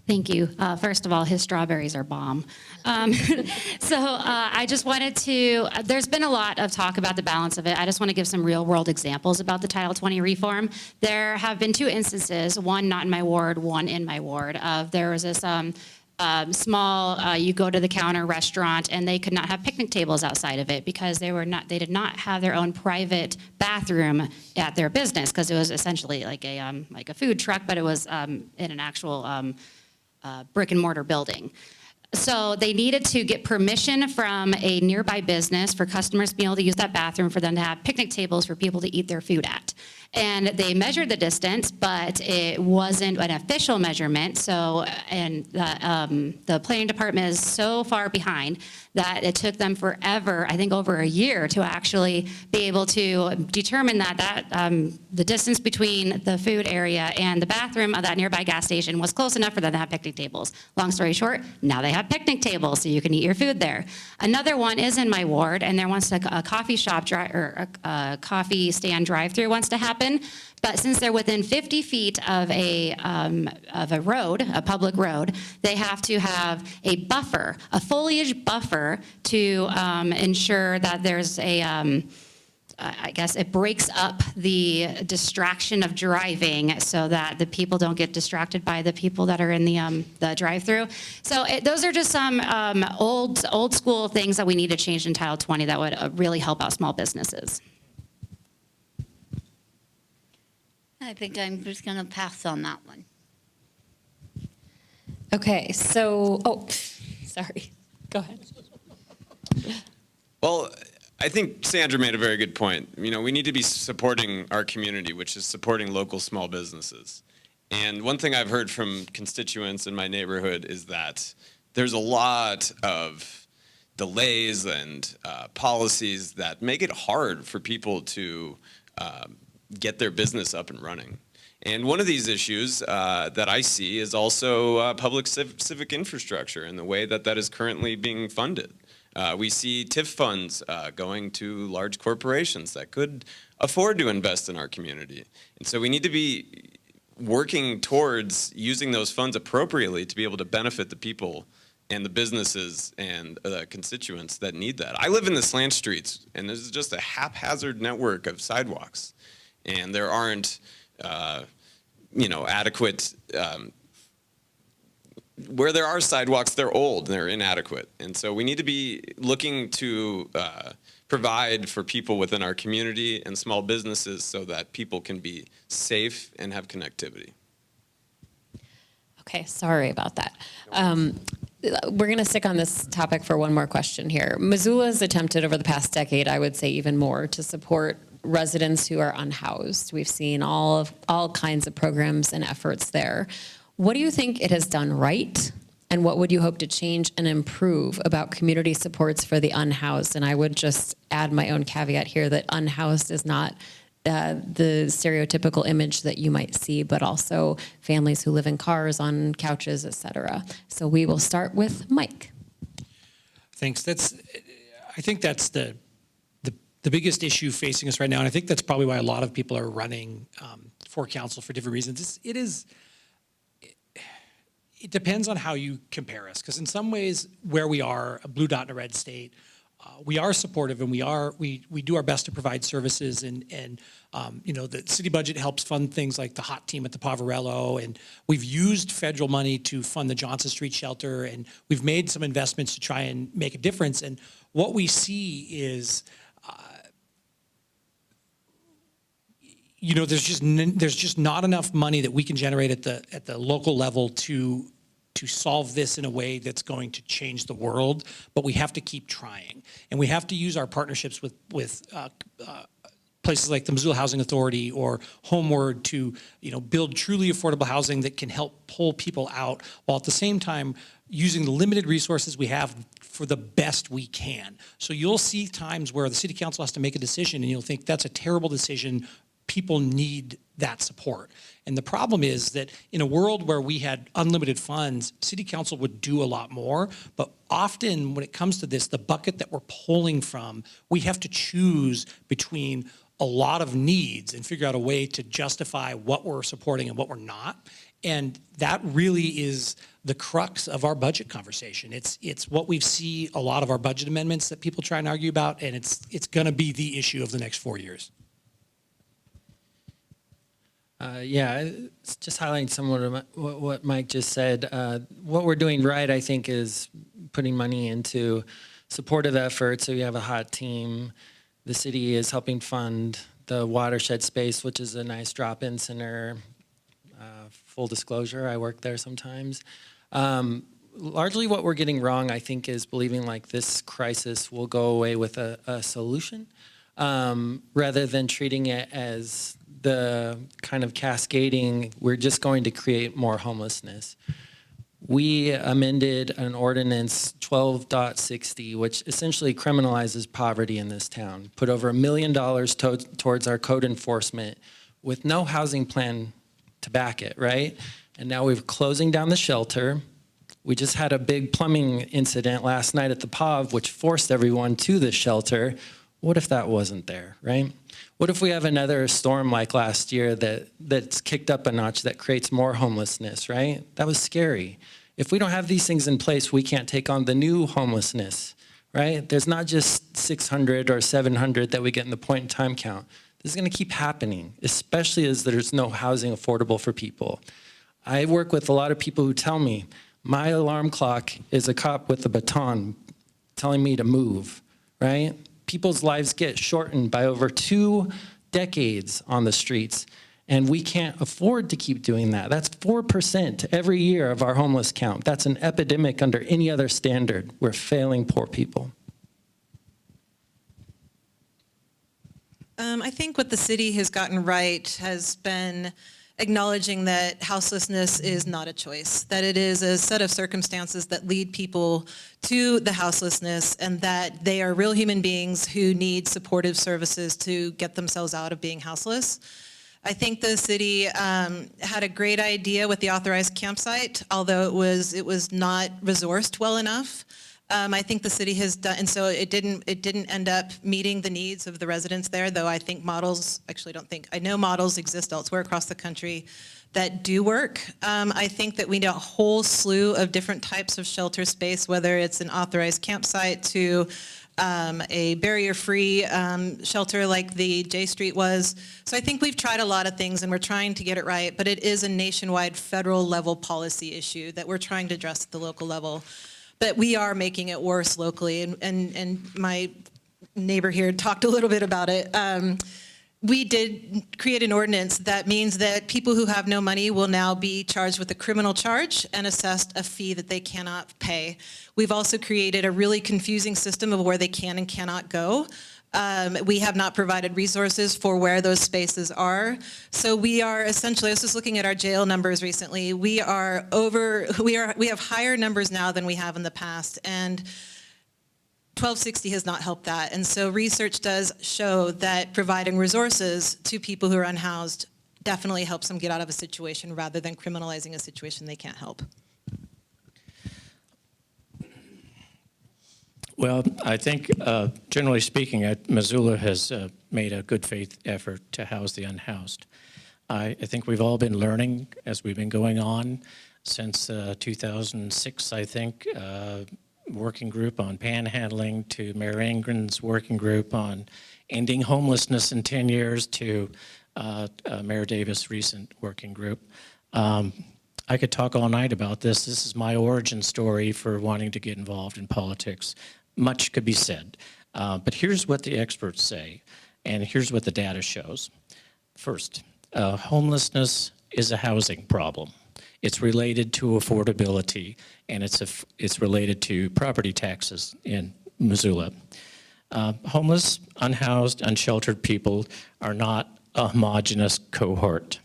Thank you. First of all, his strawberries are bomb. I just wanted to, there's been a lot of talk about the balance of it. I just want to give some real world examples about the Title 20 reform. There have been two instances, one not in my ward, one in my ward, of there was this small, you go to the counter restaurant and they could not have picnic tables outside of it because they did not have their own private bathroom at their business, because it was essentially like a food truck, but it was in an actual brick and mortar building. So they needed to get permission from a nearby business for customers to be able to use that bathroom, for them to have picnic tables for people to eat their food at. And they measured the distance, but it wasn't an official measurement. So, and the planning department is so far behind that it took them forever, I think over a year, to actually be able to determine that the distance between the food area and the bathroom of that nearby gas station was close enough for them to have picnic tables. Long story short, now they have picnic tables so you can eat your food there. Another one is in my ward, and there wants a coffee shop or a coffee stand drive-through wants to happen. But since they're within 50 feet of a road, a public road, they have to have a buffer, a foliage buffer, to ensure that there's I guess it breaks up the distraction of driving so that the people don't get distracted by the people that are in the drive-through. So those are just some old school things that we need to change in Title 20 that would really help out small businesses. I think I'm just going to pass on that one. Okay, so, oh, sorry. Go ahead. Well, I think Sandra made a very good point. You know, we need to be supporting our community, which is supporting local small businesses. And one thing I've heard from constituents in my neighborhood is that there's a lot of delays and policies that make it hard for people to get their business up and running. And one of these issues that I see is also public civic infrastructure and the way that that is currently being funded. We see TIF funds going to large corporations that could afford to invest in our community. And so we need to be working towards using those funds appropriately to be able to benefit the people and the businesses and the constituents that need that. I live in the slant streets, and this is just a haphazard network of sidewalks. And there aren't, adequate, where there are sidewalks, they're old, they're inadequate. And so we need to be looking to provide for people within our community and small businesses so that people can be safe and have connectivity. Okay, sorry about that. We're going to stick on this topic for one more question here. Missoula has attempted over the past decade, I would say even more, to support residents who are unhoused. We've seen all kinds of programs and efforts there. What do you think it has done right? And what would you hope to change and improve about community supports for the unhoused? And I would just add my own caveat here that unhoused is not the stereotypical image that you might see, but also families who live in cars, on couches, etc. So we will start with Mike. Thanks. I think that's the biggest issue facing us right now, and I think that's probably why a lot of people are running for council for different reasons. It depends on how you compare us, because in some ways, where we are, a blue dot in a red state, we are supportive, and we do our best to provide services, and the city budget helps fund things like the hot team at the Poverello, and we've used federal money to fund the Johnson Street shelter, and we've made some investments to try and make a difference. And what we see is, there's just not enough money that we can generate at the local level to solve this in a way that's going to change the world, but we have to keep trying. And we have to use our partnerships with places like the Missoula Housing Authority or Homeward to build truly affordable housing that can help pull people out, while at the same time using the limited resources we have for the best we can. So you'll see times where the city council has to make a decision and you'll think that's a terrible decision. People need that support. And the problem is that in a world where we had unlimited funds, city council would do a lot more. But often when it comes to this, the bucket that we're pulling from, we have to choose between a lot of needs and figure out a way to justify what we're supporting and what we're not. And that really is the crux of our budget conversation. It's what we see a lot of our budget amendments that people try and argue about, and it's going to be the issue of the next 4 years. It's just highlighting some of what Mike just said. What we're doing right, I think, is putting money into supportive efforts. So we have a hot team. The city is helping fund the watershed space, which is a nice drop-in center. Full disclosure, I work there sometimes. Largely what we're getting wrong, I think, is believing like this crisis will go away with a solution, rather than treating it as the kind of cascading, we're just going to create more homelessness. We amended an ordinance 12.60, which essentially criminalizes poverty in this town, put over $1 million towards our code enforcement with no housing plan to back it, right? And now we're closing down the shelter. We just had a big plumbing incident last night at the POV, which forced everyone to the shelter. What if that wasn't there, right? What if we have another storm like last year that's kicked up a notch that creates more homelessness, right? That was scary. If we don't have these things in place, we can't take on the new homelessness, right? There's not just 600 or 700 that we get in the point in time count. This is going to keep happening, especially as there's no housing affordable for people. I work with a lot of people who tell me, my alarm clock is a cop with a baton telling me to move, right? People's lives get shortened by over 2 decades on the streets, and we can't afford to keep doing that. That's 4% every year of our homeless count. That's an epidemic under any other standard. We're failing poor people. I think what the city has gotten right has been acknowledging that houselessness is not a choice, that it is a set of circumstances that lead people to the houselessness, and that they are real human beings who need supportive services to get themselves out of being houseless. I think the city had a great idea with the authorized campsite, although it was not resourced well enough. I think the city has done, and so it didn't end up meeting the needs of the residents there, though I think models, I know models exist elsewhere across the country that do work. I think that we need a whole slew of different types of shelter space, whether it's an authorized campsite to a barrier-free shelter like the J Street was. So I think we've tried a lot of things and we're trying to get it right, but it is a nationwide federal level policy issue that we're trying to address at the local level. But we are making it worse locally, and my neighbor here talked a little bit about it. We did create an ordinance that means that people who have no money will now be charged with a criminal charge and assessed a fee that they cannot pay. We've also created a really confusing system of where they can and cannot go. We have not provided resources for where those spaces are. So we are essentially, I was just looking at our jail numbers recently, we have higher numbers now than we have in the past, and 1260 has not helped that. And so research does show that providing resources to people who are unhoused definitely helps them get out of a situation rather than criminalizing a situation they can't help. Well, I think, generally speaking, Missoula has made a good faith effort to house the unhoused. I think we've all been learning as we've been going on since 2006, I think, working group on panhandling to Mayor Ingrin's working group on ending homelessness in 10 years to Mayor Davis' recent working group. I could talk all night about this. This is my origin story for wanting to get involved in politics. Much could be said, but here's what the experts say, and here's what the data shows. First, homelessness is a housing problem. It's related to affordability, and it's related to property taxes in Missoula. Homeless, unhoused, unsheltered people are not a homogeneous cohort.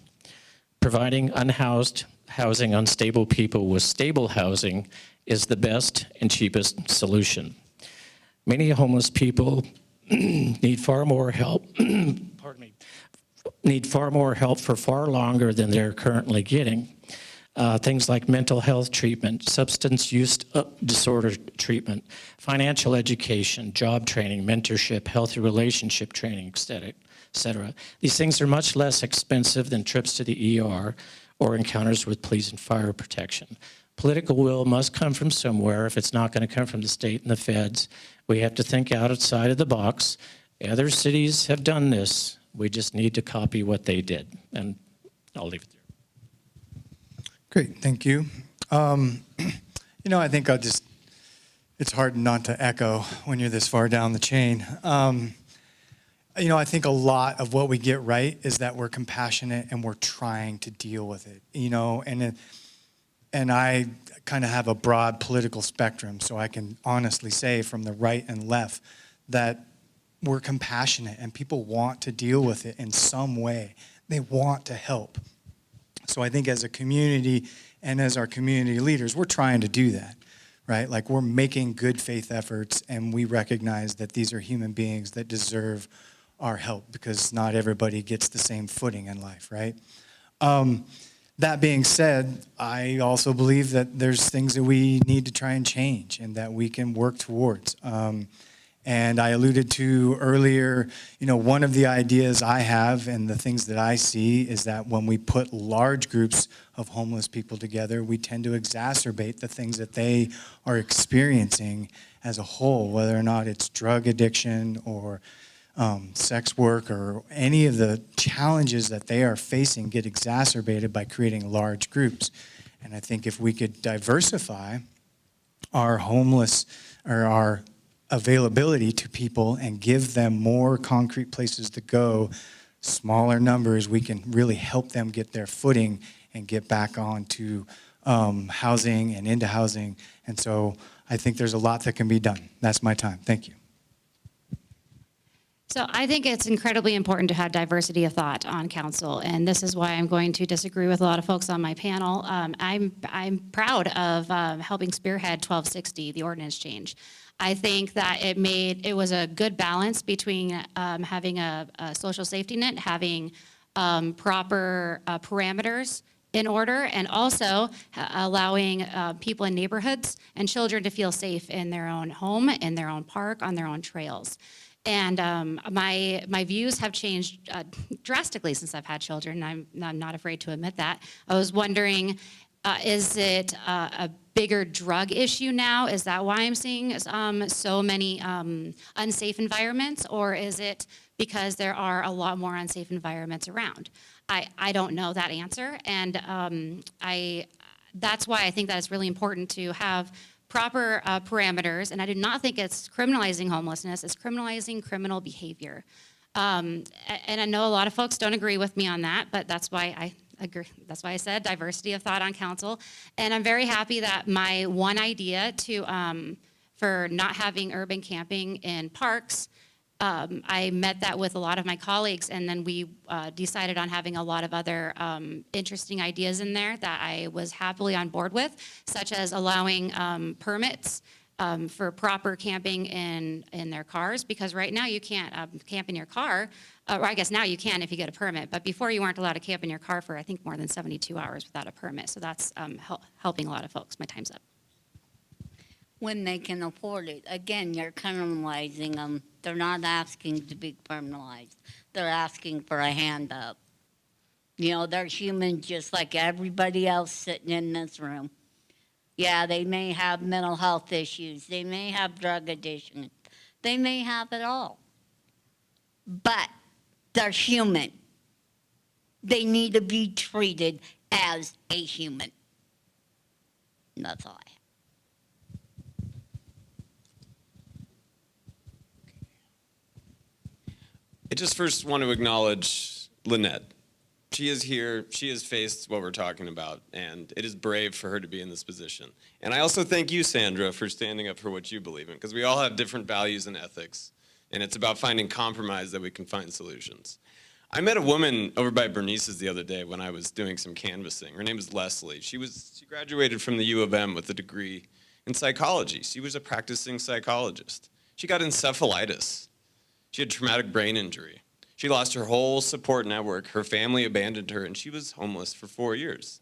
Providing unhoused housing unstable people with stable housing is the best and cheapest solution. Many homeless people need far more help, need far more help for far longer than they're currently getting. Things like mental health treatment, substance use disorder treatment, financial education, job training, mentorship, healthy relationship training, et cetera. These things are much less expensive than trips to the ER or encounters with police and fire protection. Political will must come from somewhere. If it's not going to come from the state and the feds, we have to think outside of the box. Other cities have done this. We just need to copy what they did. And I'll leave it there. Great, thank you. I think it's hard not to echo when you're this far down the chain. I think a lot of what we get right is that we're compassionate and we're trying to deal with it, and I kind of have a broad political spectrum, so I can honestly say from the right and left that we're compassionate and people want to deal with it in some way. They want to help. So I think as a community and as our community leaders, we're trying to do that, right? Like we're making good faith efforts, and we recognize that these are human beings that deserve our help because not everybody gets the same footing in life, right? That being said, I also believe that there's things that we need to try and change and that we can work towards. And I alluded to earlier, one of the ideas I have and the things that I see is that when we put large groups of homeless people together, we tend to exacerbate the things that they are experiencing as a whole, whether or not it's drug addiction or sex work or any of the challenges that they are facing get exacerbated by creating large groups. And I think if we could diversify our homeless or our availability to people and give them more concrete places to go, smaller numbers, we can really help them get their footing and get back onto housing and into housing. And so I think there's a lot that can be done. That's my time. Thank you. So I think it's incredibly important to have diversity of thought on council, and this is why I'm going to disagree with a lot of folks on my panel. I'm proud of helping spearhead 1260, the ordinance change. I think that it was a good balance between having a social safety net, having proper parameters in order, and also allowing people in neighborhoods and children to feel safe in their own home, in their own park, on their own trails. And my views have changed drastically since I've had children. I'm not afraid to admit that. I was wondering, is it a bigger drug issue now? Is that why I'm seeing so many unsafe environments? Or is it because there are a lot more unsafe environments around? I don't know that answer. And that's why I think that it's really important to have proper parameters. And I do not think it's criminalizing homelessness. It's criminalizing criminal behavior. And I know a lot of folks don't agree with me on that, but that's why I agree. That's why I said diversity of thought on council. And I'm very happy that my one idea for not having urban camping in parks, I met that with a lot of my colleagues, and then we decided on having a lot of other interesting ideas in there that I was happily on board with, such as allowing permits for proper camping in their cars, because right now you can't camp in your car, or I guess now you can if you get a permit, but before you weren't allowed to camp in your car for I think more than 72 hours without a permit, so that's helping a lot of folks. My time's up. When they can afford it. Again, you're criminalizing them. They're not asking to be criminalized. They're asking for a hand up. They're human just like everybody else sitting in this room. Yeah, they may have mental health issues. They may have drug addiction. They may have it all. But they're human. They need to be treated as a human. And that's all I have. I just first want to acknowledge Lynette. She is here, she has faced what we're talking about, and it is brave for her to be in this position. And I also thank you, Sandra, for standing up for what you believe in, because we all have different values and ethics, and it's about finding compromise that we can find solutions. I met a woman over by Bernice's the other day when I was doing some canvassing. Her name is Leslie. She graduated from the U of M with a degree in psychology. She was a practicing psychologist. She got encephalitis. She had traumatic brain injury. She lost her whole support network. Her family abandoned her, and she was homeless for 4 years.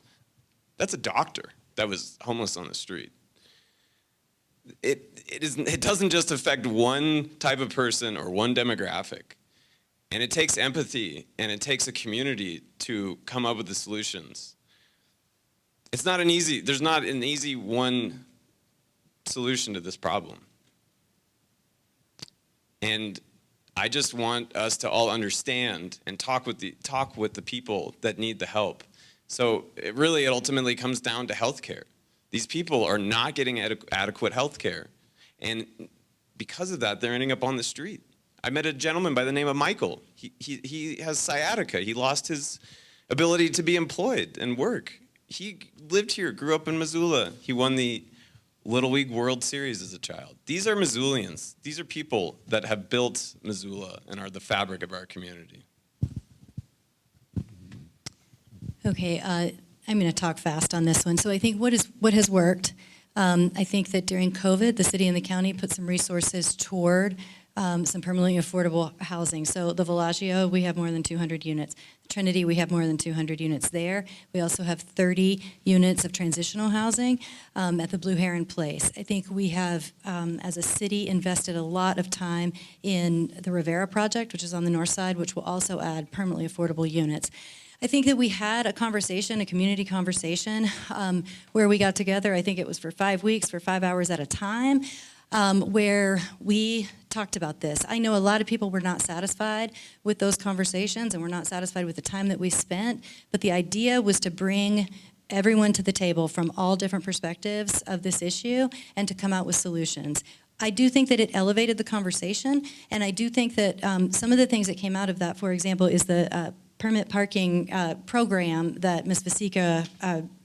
That's a doctor that was homeless on the street. It doesn't just affect one type of person or one demographic. And it takes empathy, and it takes a community to come up with the solutions. There's not an easy one solution to this problem. And I just want us to all understand and talk with the people that need the help. So it ultimately comes down to healthcare. These people are not getting adequate healthcare, and because of that, they're ending up on the street. I met a gentleman by the name of Michael. He has sciatica. He lost his ability to be employed and work. He lived here, grew up in Missoula. He won the Little League World Series as a child. These are Missoulians. These are people that have built Missoula and are the fabric of our community. Okay, I'm going to talk fast on this one. So I think what has worked, I think that during COVID, the city and the county put some resources toward some permanently affordable housing. So the Villaggio, we have more than 200 units. Trinity, we have more than 200 units there. We also have 30 units of transitional housing at the Blue Heron Place. I think we have, as a city, invested a lot of time in the Rivera project, which is on the north side, which will also add permanently affordable units. I think that we had a conversation, a community conversation, where we got together, I think it was for 5 weeks, for 5 hours at a time, where we talked about this. I know a lot of people were not satisfied with those conversations and were not satisfied with the time that we spent, but the idea was to bring everyone to the table from all different perspectives of this issue and to come out with solutions. I do think that it elevated the conversation, and I do think that some of the things that came out of that, for example, is the permit parking program that Ms. Vasica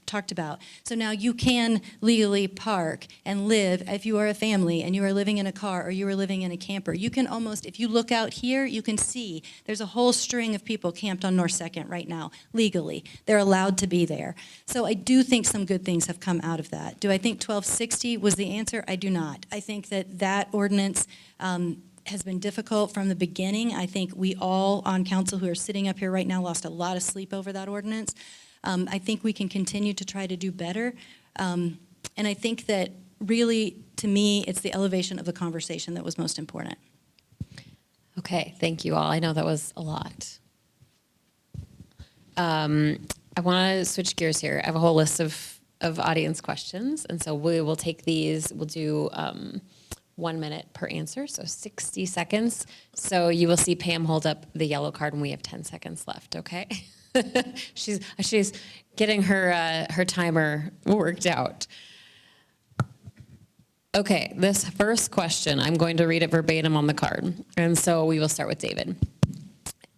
talked about. So now you can legally park and live, if you are a family and you are living in a car or you are living in a camper, you can almost, if you look out here, you can see there's a whole string of people camped on North 2nd right now, legally. They're allowed to be there. So I do think some good things have come out of that. Do I think 1260 was the answer? I do not. I think that that ordinance has been difficult from the beginning. I think we all on council who are sitting up here right now lost a lot of sleep over that ordinance. I think we can continue to try to do better. And I think that really, to me, it's the elevation of the conversation that was most important. Okay, thank you all. I know that was a lot. I want to switch gears here. I have a whole list of audience questions, and so we will take these. We'll do 1 minute per answer, so 60 seconds. So you will see Pam hold up the yellow card when we have 10 seconds left, okay? she's getting her timer worked out. Okay, this first question, I'm going to read it verbatim on the card. And so we will start with David.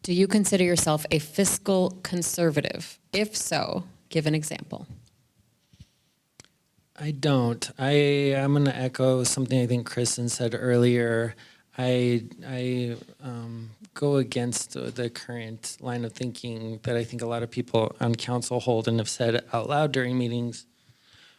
Do you consider yourself a fiscal conservative? If so, give an example. I don't. I'm going to echo something I think Kristen said earlier. I go against the current line of thinking that I think a lot of people on council hold and have said out loud during meetings,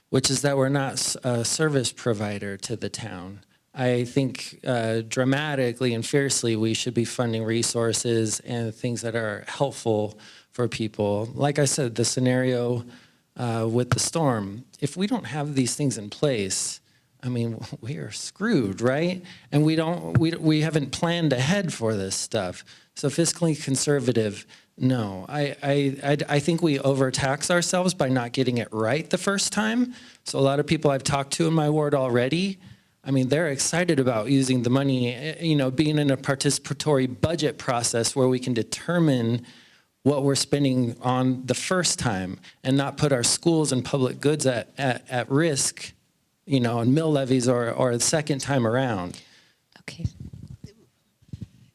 which is that we're not a service provider to the town. I think dramatically and fiercely we should be funding resources and things that are helpful for people. Like I said, the scenario with the storm, if we don't have these things in place, I mean, we are screwed, right? And we haven't planned ahead for this stuff. So fiscally conservative, no. I think we overtax ourselves by not getting it right the first time. So a lot of people I've talked to in my ward already, I mean, they're excited about using the money, you know, being in a participatory budget process where we can determine what we're spending on the first time and not put our schools and public goods at risk, you know, on mill levies or the second time around. Okay.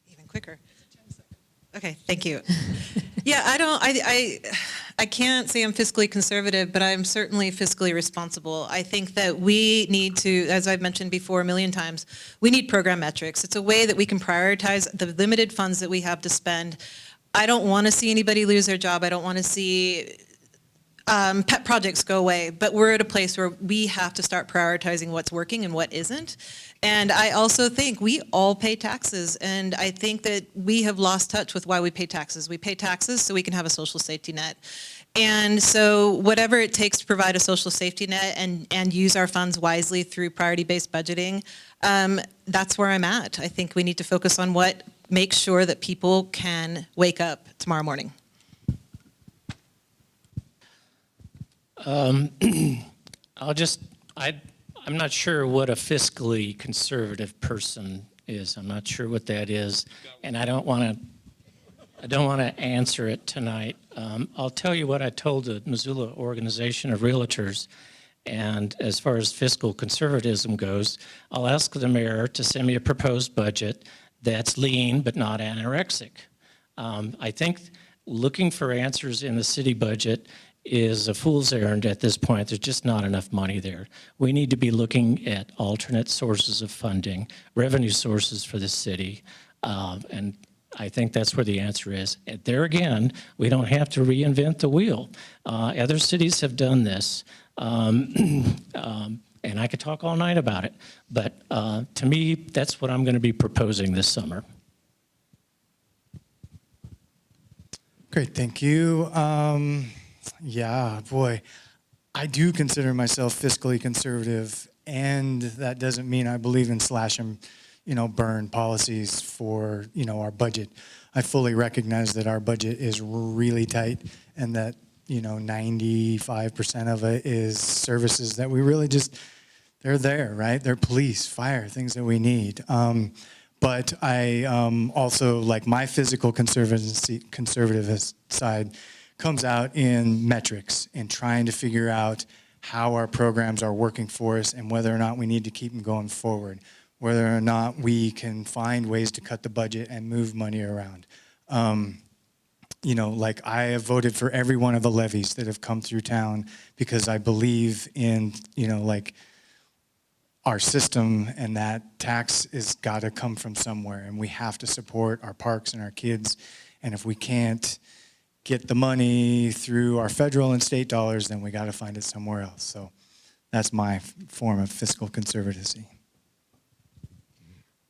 Even quicker. Okay, thank you. Yeah, I can't say I'm fiscally conservative, but I'm certainly fiscally responsible. I think that we need to, as I've mentioned before a million times, we need program metrics. It's a way that we can prioritize the limited funds that we have to spend. I don't want to see anybody lose their job. I don't want to see pet projects go away, but we're at a place where we have to start prioritizing what's working and what isn't. And I also think we all pay taxes, and I think that we have lost touch with why we pay taxes. We pay taxes so we can have a social safety net. And so whatever it takes to provide a social safety net and use our funds wisely through priority-based budgeting, that's where I'm at. I think we need to focus on what makes sure that people can wake up tomorrow morning. I'm not sure what a fiscally conservative person is. I'm not sure what that is, and I don't want to answer it tonight. I'll tell you what I told the Missoula Organization of Realtors, and as far as fiscal conservatism goes, I'll ask the mayor to send me a proposed budget that's lean but not anorexic. I think looking for answers in the city budget is a fool's errand at this point. There's just not enough money there. We need to be looking at alternate sources of funding, revenue sources for the city, and I think that's where the answer is. And there again, we don't have to reinvent the wheel. Other cities have done this. and I could talk all night about it. But to me, that's what I'm going to be proposing this summer. Great, thank you. Yeah, boy, I do consider myself fiscally conservative, and that doesn't mean I believe in slash and, burn policies for, our budget. I fully recognize that our budget is really tight, and that, 95% of it is services that we really just, they're there, right? They're police, fire, things that we need. But I also, like, my physical conservative side comes out in metrics and trying to figure out how our programs are working for us and whether or not we need to keep them going forward, whether or not we can find ways to cut the budget and move money around. Like, I have voted for every one of the levies that have come through town because I believe in, like, our system, and that tax is got to come from somewhere, and we have to support our parks and our kids. And if we can't get the money through our federal and state dollars, then we got to find it somewhere else. So that's my form of fiscal conservatism.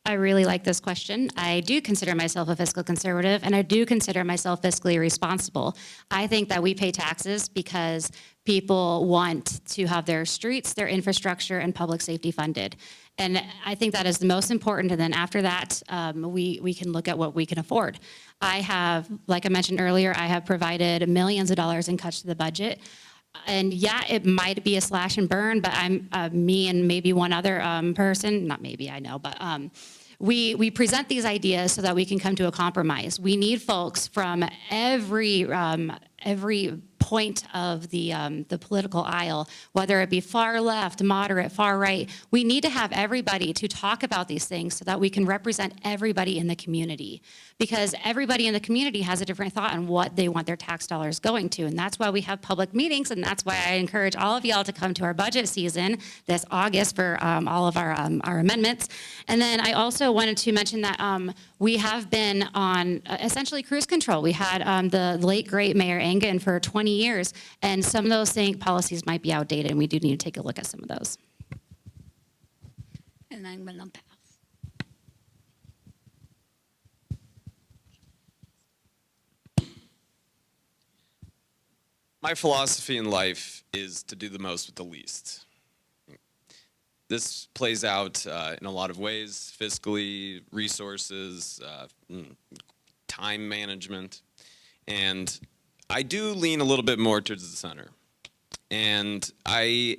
I really like this question. I do consider myself a fiscal conservative, and I do consider myself fiscally responsible. I think that we pay taxes because people want to have their streets, their infrastructure, and public safety funded. And I think that is the most important. And then after that, we can look at what we can afford. I have, like I mentioned earlier, I have provided millions of dollars in cuts to the budget. And yeah, it might be a slash and burn, but I'm me and maybe one other person, not maybe, I know, but we present these ideas so that we can come to a compromise. We need folks from every point of the political aisle, whether it be far left, moderate, far right. We need to have everybody to talk about these things so that we can represent everybody in the community. Because everybody in the community has a different thought on what they want their tax dollars going to. And that's why we have public meetings, and that's why I encourage all of y'all to come to our budget season this August for all of our amendments. And then I also wanted to mention that we have been on essentially cruise control. We had the late, great Mayor Engen for 20 years, and some of those policies might be outdated, and we do need to take a look at some of those. And I'm going to pass. My philosophy in life is to do the most with the least. This plays out in a lot of ways, fiscally, resources, time management, and I do lean a little bit more towards the center. And I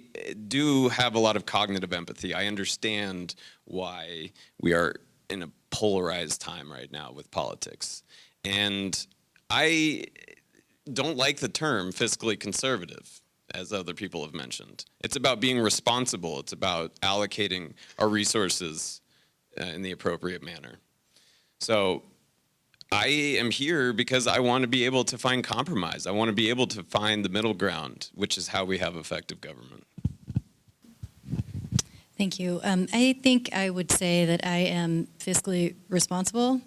do have a lot of cognitive empathy. I understand why we are in a polarized time right now with politics. And I don't like the term fiscally conservative, as other people have mentioned. It's about being responsible. It's about allocating our resources in the appropriate manner. So I am here because I want to be able to find compromise. I want to be able to find the middle ground, which is how we have effective government. Thank you. I think I would say that I am fiscally responsible,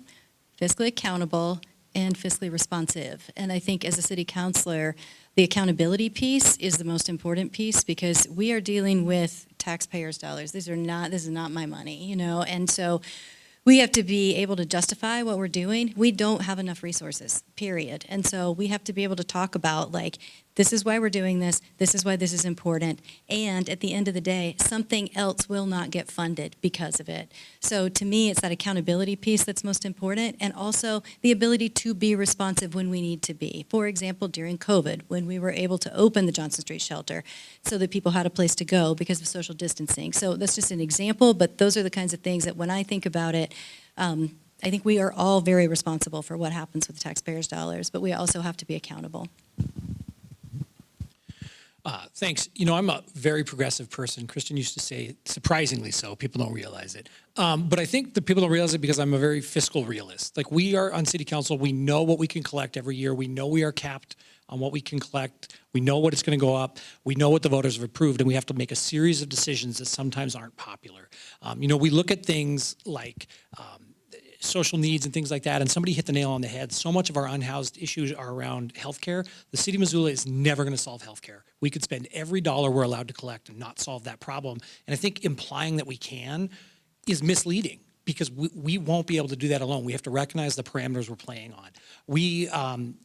fiscally accountable, and fiscally responsive. And I think as a city councilor, the accountability piece is the most important piece because we are dealing with taxpayers' dollars. This is not my money, and so we have to be able to justify what we're doing. We don't have enough resources, period. And so we have to be able to talk about, like, this is why we're doing this is why this is important, and at the end of the day, something else will not get funded because of it. So to me, it's that accountability piece that's most important, and also the ability to be responsive when we need to be. For example, during COVID, when we were able to open the Johnson Street shelter so that people had a place to go because of social distancing. So that's just an example, but those are the kinds of things that when I think about it, I think we are all very responsible for what happens with the taxpayers' dollars, but we also have to be accountable. Thanks. I'm a very progressive person. Kristen used to say, surprisingly so. People don't realize it. But I think that people don't realize it because I'm a very fiscal realist. Like, we are on city council. We know what we can collect every year. We know we are capped on what we can collect. We know what it's going to go up. We know what the voters have approved, and we have to make a series of decisions that sometimes aren't popular. We look at things like social needs and things like that. And somebody hit the nail on the head. So much of our unhoused issues are around healthcare. The city of Missoula is never going to solve healthcare. We could spend every dollar we're allowed to collect and not solve that problem. And I think implying that we can is misleading, because we won't be able to do that alone. We have to recognize the parameters we're playing on.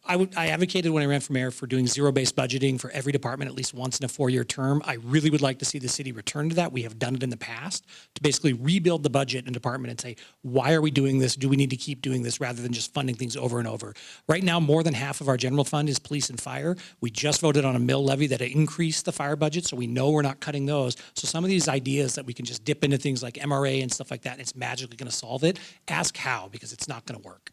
I advocated when I ran for mayor for doing zero-based budgeting for every department at least once in a 4-year term. I really would like to see the city return to that. We have done it in the past, to basically rebuild the budget in a department and say, why are we doing this? Do we need to keep doing this, rather than just funding things over and over? Right now, more than half of our general fund is police and fire. We just voted on a mill levy that increased the fire budget, so we know we're not cutting those. So some of these ideas that we can just dip into things like MRA and stuff like that, and it's magically going to solve it, ask how, because it's not going to work.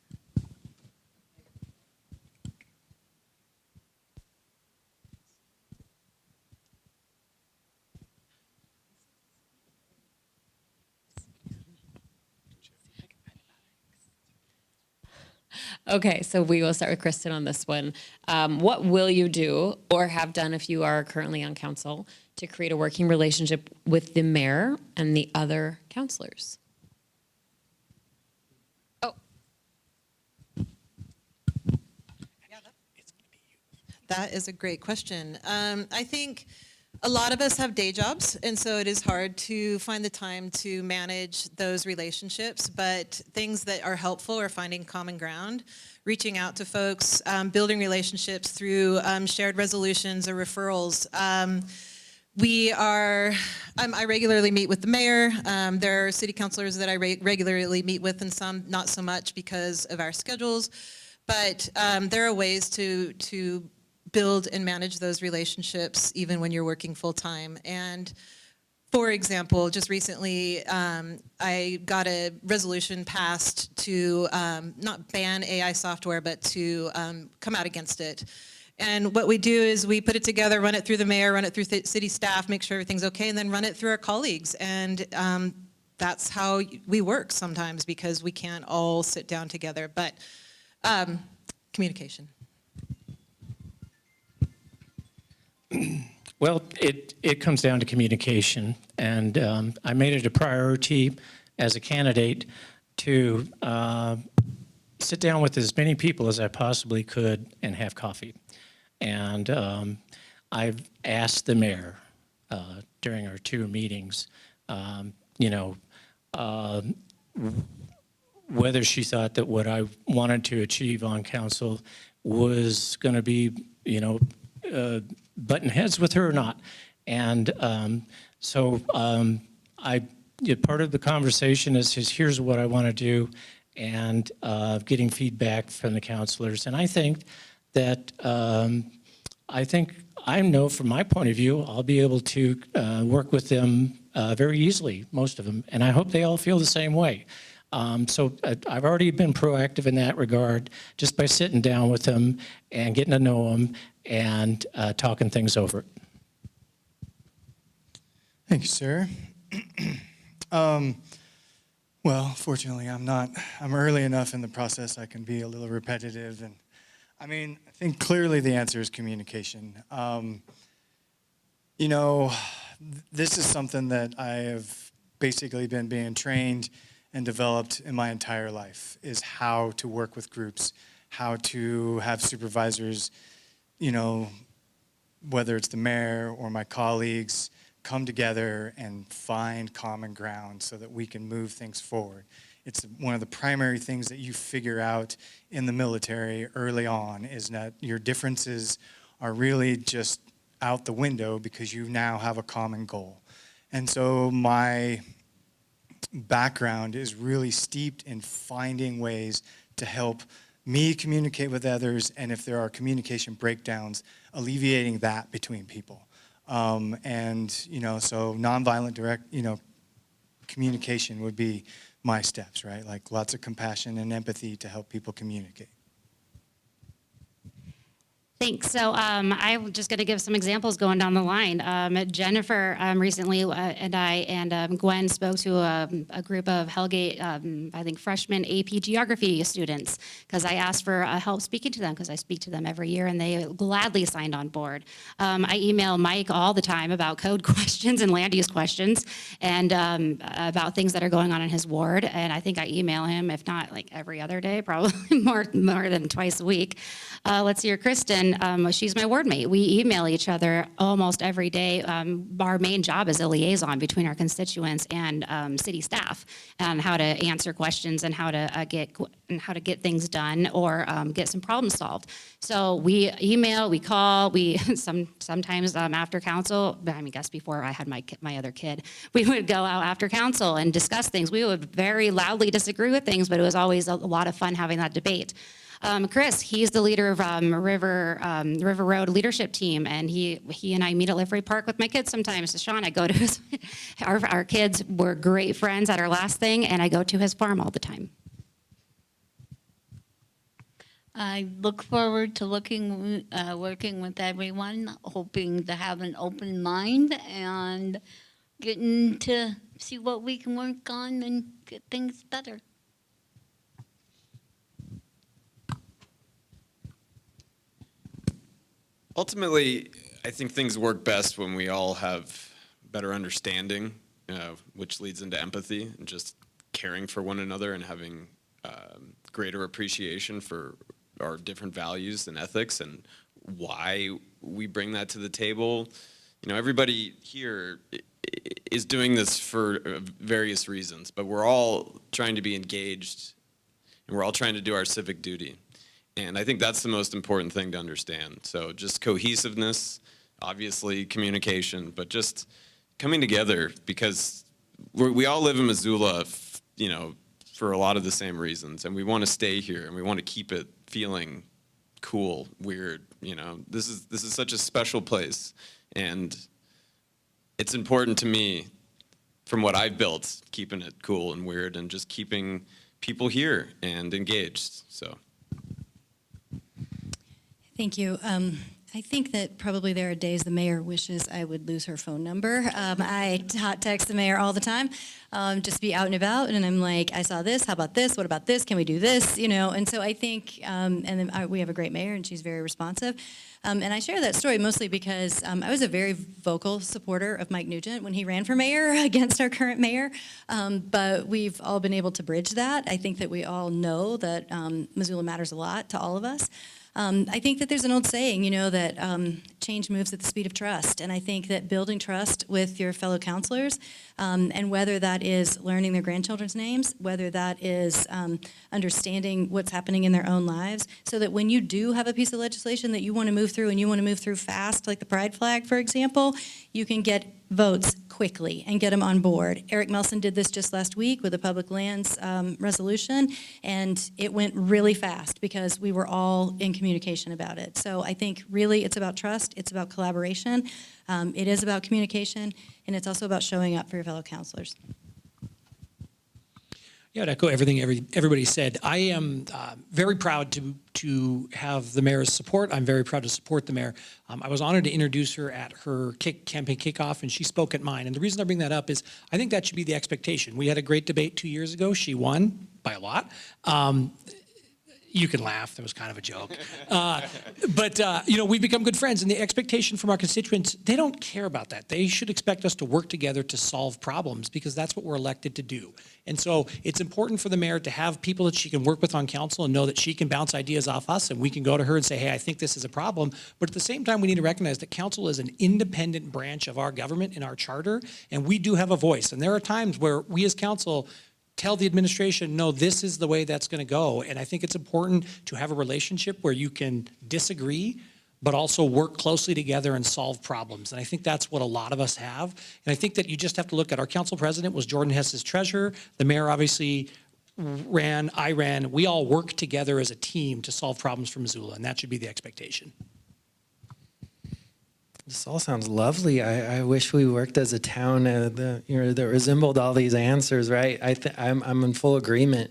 Okay, so we will start with Kristen on this one. What will you do or have done, if you are currently on council, to create a working relationship with the mayor and the other councilors? Oh, That is a great question. I think a lot of us have day jobs, and so it is hard to find the time to manage those relationships, but things that are helpful are finding common ground, reaching out to folks, building relationships through shared resolutions or referrals. I regularly meet with the mayor. There are city councilors that I regularly meet with, and some not so much because of our schedules, but there are ways to build and manage those relationships even when you're working full-time. And for example, just recently, I got a resolution passed to not ban AI software, but to come out against it. And what we do is we put it together, run it through the mayor, run it through city staff, make sure everything's okay, and then run it through our colleagues. And that's how we work sometimes, because we can't all sit down together. But communication. Well, it comes down to communication, and I made it a priority as a candidate to sit down with as many people as I possibly could and have coffee. And I've asked the mayor during our 2 meetings, whether she thought that what I wanted to achieve on council was going to be, button heads with her or not. And part of the conversation is here's what I want to do, and getting feedback from the counselors. And I think that I know from my point of view, I'll be able to work with them very easily, most of them, and I hope they all feel the same way. So I've already been proactive in that regard, just by sitting down with them and getting to know them and talking things over. Thank you, sir. Well, fortunately, I'm early enough in the process I can be a little repetitive. And I think clearly the answer is communication. This is something that I have basically been being trained and developed in my entire life, is how to work with groups, how to have supervisors, whether it's the mayor or my colleagues, come together and find common ground so that we can move things forward. It's one of the primary things that you figure out in the military early on, is that your differences are really just out the window because you now have a common goal. And so my background is really steeped in finding ways to help me communicate with others, and if there are communication breakdowns, alleviating that between people. So nonviolent direct, communication would be my steps, right? Like lots of compassion and empathy to help people communicate. Thanks. So I'm just going to give some examples going down the line. Jennifer recently and I and Gwen spoke to a group of Hellgate, I think, freshman AP geography students because I asked for help speaking to them because I speak to them every year, and they gladly signed on board. I email Mike all the time about code questions and land use questions and about things that are going on in his ward. And I think I email him, if not like every other day, probably more than twice a week. Let's hear Kristen. She's my ward mate. We email each other almost every day. Our main job is a liaison between our constituents and city staff on how to answer questions and how to get things done or get some problems solved. So we email, we call, we sometimes after council. I guess before I had my other kid, we would go out after council and discuss things. We would very loudly disagree with things, but it was always a lot of fun having that debate. Chris, he's the leader of River Road leadership team, and he and I meet at Liffey Park with my kids sometimes. So Sean, I go to his, our kids were great friends at our last thing, and I go to his farm all the time. I look forward to working with everyone, hoping to have an open mind and getting to see what we can work on and get things better. Ultimately, I think things work best when we all have better understanding, which leads into empathy and just caring for one another and having greater appreciation for our different values and ethics and why we bring that to the table. Everybody here is doing this for various reasons, but we're all trying to be engaged and we're all trying to do our civic duty. And I think that's the most important thing to understand. So just cohesiveness, obviously communication, but just coming together because we all live in Missoula, for a lot of the same reasons. And we want to stay here and we want to keep it feeling cool, weird. This is such a special place. And it's important to me, from what I've built, keeping it cool and weird and just keeping people here and engaged. So. Thank you. I think that probably there are days the mayor wishes I would lose her phone number. I hot text the mayor all the time, just be out and about, and I'm like, I saw this, how about this, what about this, can we do this, and so I think, and then we have a great mayor, and she's very responsive, and I share that story mostly because I was a very vocal supporter of Mike Nugent when he ran for mayor against our current mayor, but we've all been able to bridge that. I think that we all know that Missoula matters a lot to all of us. I think that there's an old saying, that change moves at the speed of trust. And I think that building trust with your fellow counselors, and whether that is learning their grandchildren's names, whether that is understanding what's happening in their own lives, so that when you do have a piece of legislation that you want to move through and you want to move through fast, like the pride flag, for example, you can get votes quickly and get them on board. Eric Melson did this just last week with the public lands resolution, and it went really fast because we were all in communication about it. So I think really it's about trust, it's about collaboration, it is about communication, and it's also about showing up for your fellow counselors. Yeah, I'd echo everything everybody said. I am very proud to have the mayor's support. I'm very proud to support the mayor. I was honored to introduce her at her campaign kickoff, and she spoke at mine. And the reason I bring that up is I think that should be the expectation. We had a great debate 2 years ago. She won by a lot. You can laugh. That was kind of a joke. But we've become good friends, and the expectation from our constituents, they don't care about that. They should expect us to work together to solve problems because that's what we're elected to do. And so it's important for the mayor to have people that she can work with on council and know that she can bounce ideas off us, and we can go to her and say, hey, I think this is a problem. But at the same time, we need to recognize that council is an independent branch of our government in our charter, and we do have a voice. And there are times where we as council tell the administration, no, this is the way that's going to go. And I think it's important to have a relationship where you can disagree, but also work closely together and solve problems. And I think that's what a lot of us have. And I think that you just have to look at our council president was Jordan Hess's treasurer. The mayor obviously ran, I ran. We all work together as a team to solve problems for Missoula, and that should be the expectation. This all sounds lovely. I wish we worked as a town that resembled all these answers, right? I'm in full agreement.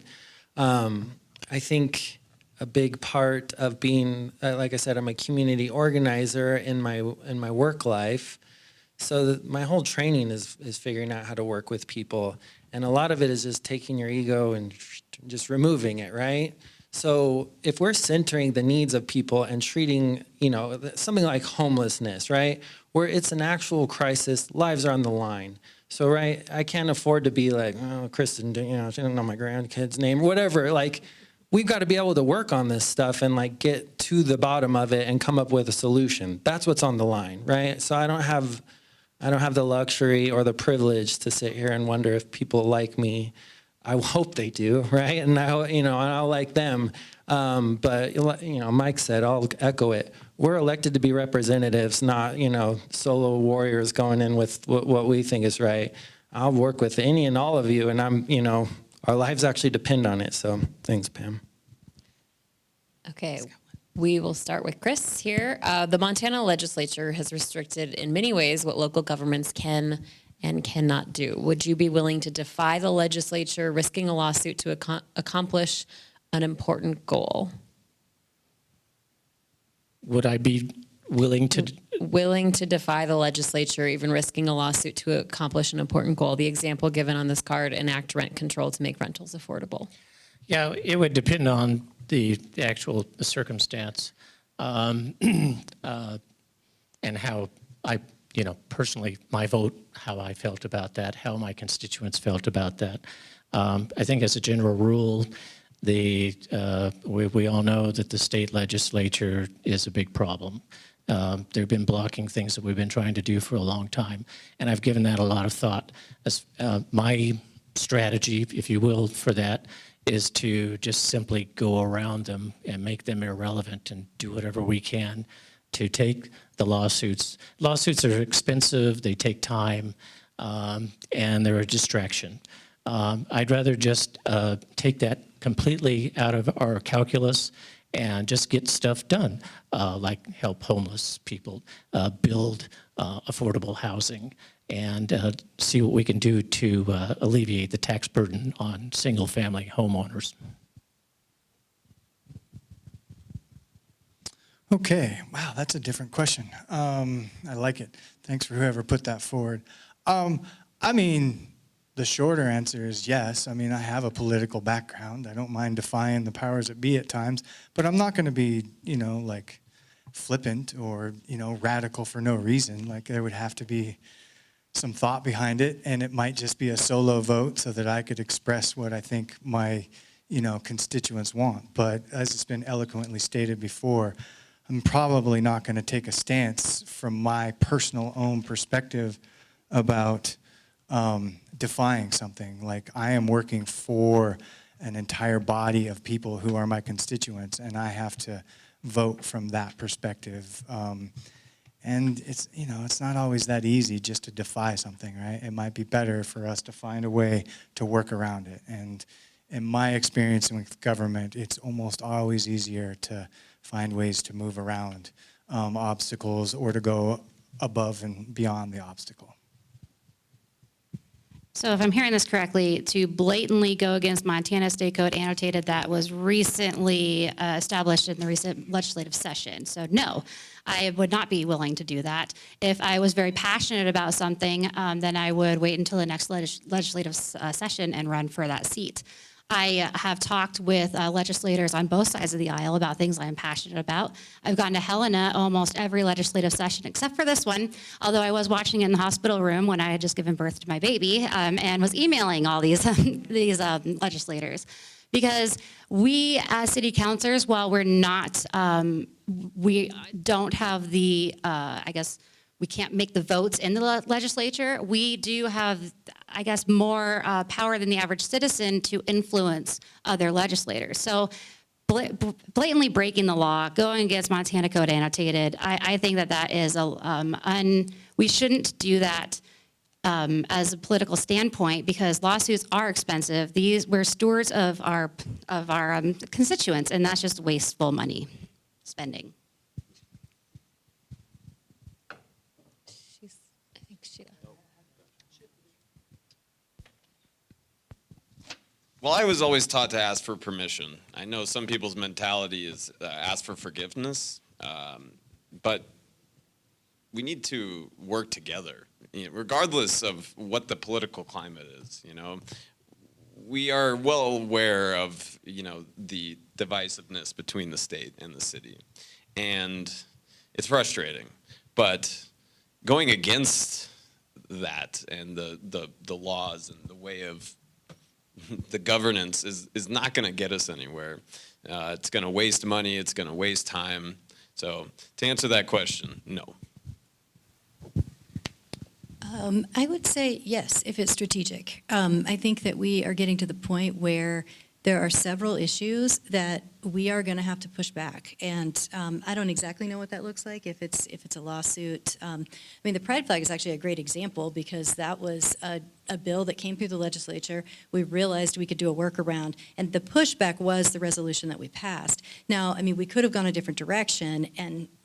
I think a big part of being, like I said, I'm a community organizer in my work life. So my whole training is figuring out how to work with people. And a lot of it is just taking your ego and just removing it, right? So if we're centering the needs of people and treating, something like homelessness, right? Where it's an actual crisis, lives are on the line. So, right, I can't afford to be like, oh, Kristen, she don't know my grandkid's name, or whatever. Like, we've got to be able to work on this stuff and like get to the bottom of it and come up with a solution. That's what's on the line, right? So I don't have the luxury or the privilege to sit here and wonder if people like me. I hope they do, right? And I'll like them. But Mike said, I'll echo it. We're elected to be representatives, not solo warriors going in with what we think is right. I'll work with any and all of you, and our lives actually depend on it. So thanks, Pam. Okay, we will start with Chris here. The Montana legislature has restricted in many ways what local governments can and cannot do. Would you be willing to defy the legislature, risking a lawsuit to accomplish an important goal? Would I be willing to? Willing to defy the legislature, even risking a lawsuit to accomplish an important goal. The example given on this card, enact rent control to make rentals affordable. Yeah, it would depend on the actual circumstance and how I, personally, my vote, how I felt about that, how my constituents felt about that. I think as a general rule, we all know that the state legislature is a big problem. They've been blocking things that we've been trying to do for a long time, and I've given that a lot of thought. My strategy, if you will, for that is to just simply go around them and make them irrelevant and do whatever we can to take the lawsuits. Lawsuits are expensive, they take time, and they're a distraction. I'd rather just take that completely out of our calculus and just get stuff done, like help homeless people, build affordable housing, and see what we can do to alleviate the tax burden on single-family homeowners. Okay, wow, that's a different question. I like it. Thanks for whoever put that forward. The shorter answer is yes. I have a political background. I don't mind defying the powers that be at times, but I'm not going to be, like flippant or, radical for no reason. Like there would have to be some thought behind it, and it might just be a solo vote so that I could express what I think my, constituents want. But as it's been eloquently stated before, I'm probably not going to take a stance from my personal own perspective about defying something. Like I am working for an entire body of people who are my constituents, and I have to vote from that perspective. And it's, it's not always that easy just to defy something, right? It might be better for us to find a way to work around it. And in my experience with government, it's almost always easier to find ways to move around obstacles or to go above and beyond the obstacle. So if I'm hearing this correctly, to blatantly go against Montana State Code annotated that was recently established in the recent legislative session. So no, I would not be willing to do that. If I was very passionate about something, then I would wait until the next legislative session and run for that seat. I have talked with legislators on both sides of the aisle about things I'm passionate about. I've gone to Helena almost every legislative session except for this one, although I was watching it in the hospital room when I had just given birth to my baby and was emailing all these, legislators. Because we as city councilors, while we're not, we don't have the, we can't make the votes in the legislature. We do have, more power than the average citizen to influence other legislators. So blatantly breaking the law, going against Montana Code annotated, I think that is we shouldn't do that as a political standpoint because lawsuits are expensive. We're stewards of our constituents, and that's just wasteful money spending. Well, I was always taught to ask for permission. I know some people's mentality is ask for forgiveness, but we need to work together, regardless of what the political climate is. We are well aware of the divisiveness between the state and the city, and it's frustrating. But going against that and the laws and the way of the governance is not going to get us anywhere. It's going to waste money. It's going to waste time. So to answer that question, no. I would say yes, if it's strategic. I think that we are getting to the point where there are several issues that we are going to have to push back, and I don't exactly know what that looks like. If it's a lawsuit, I mean, the pride flag is actually a great example because that was a bill that came through the legislature. We realized we could do a workaround, and the pushback was the resolution that we passed. Now, I mean, we could have gone a different direction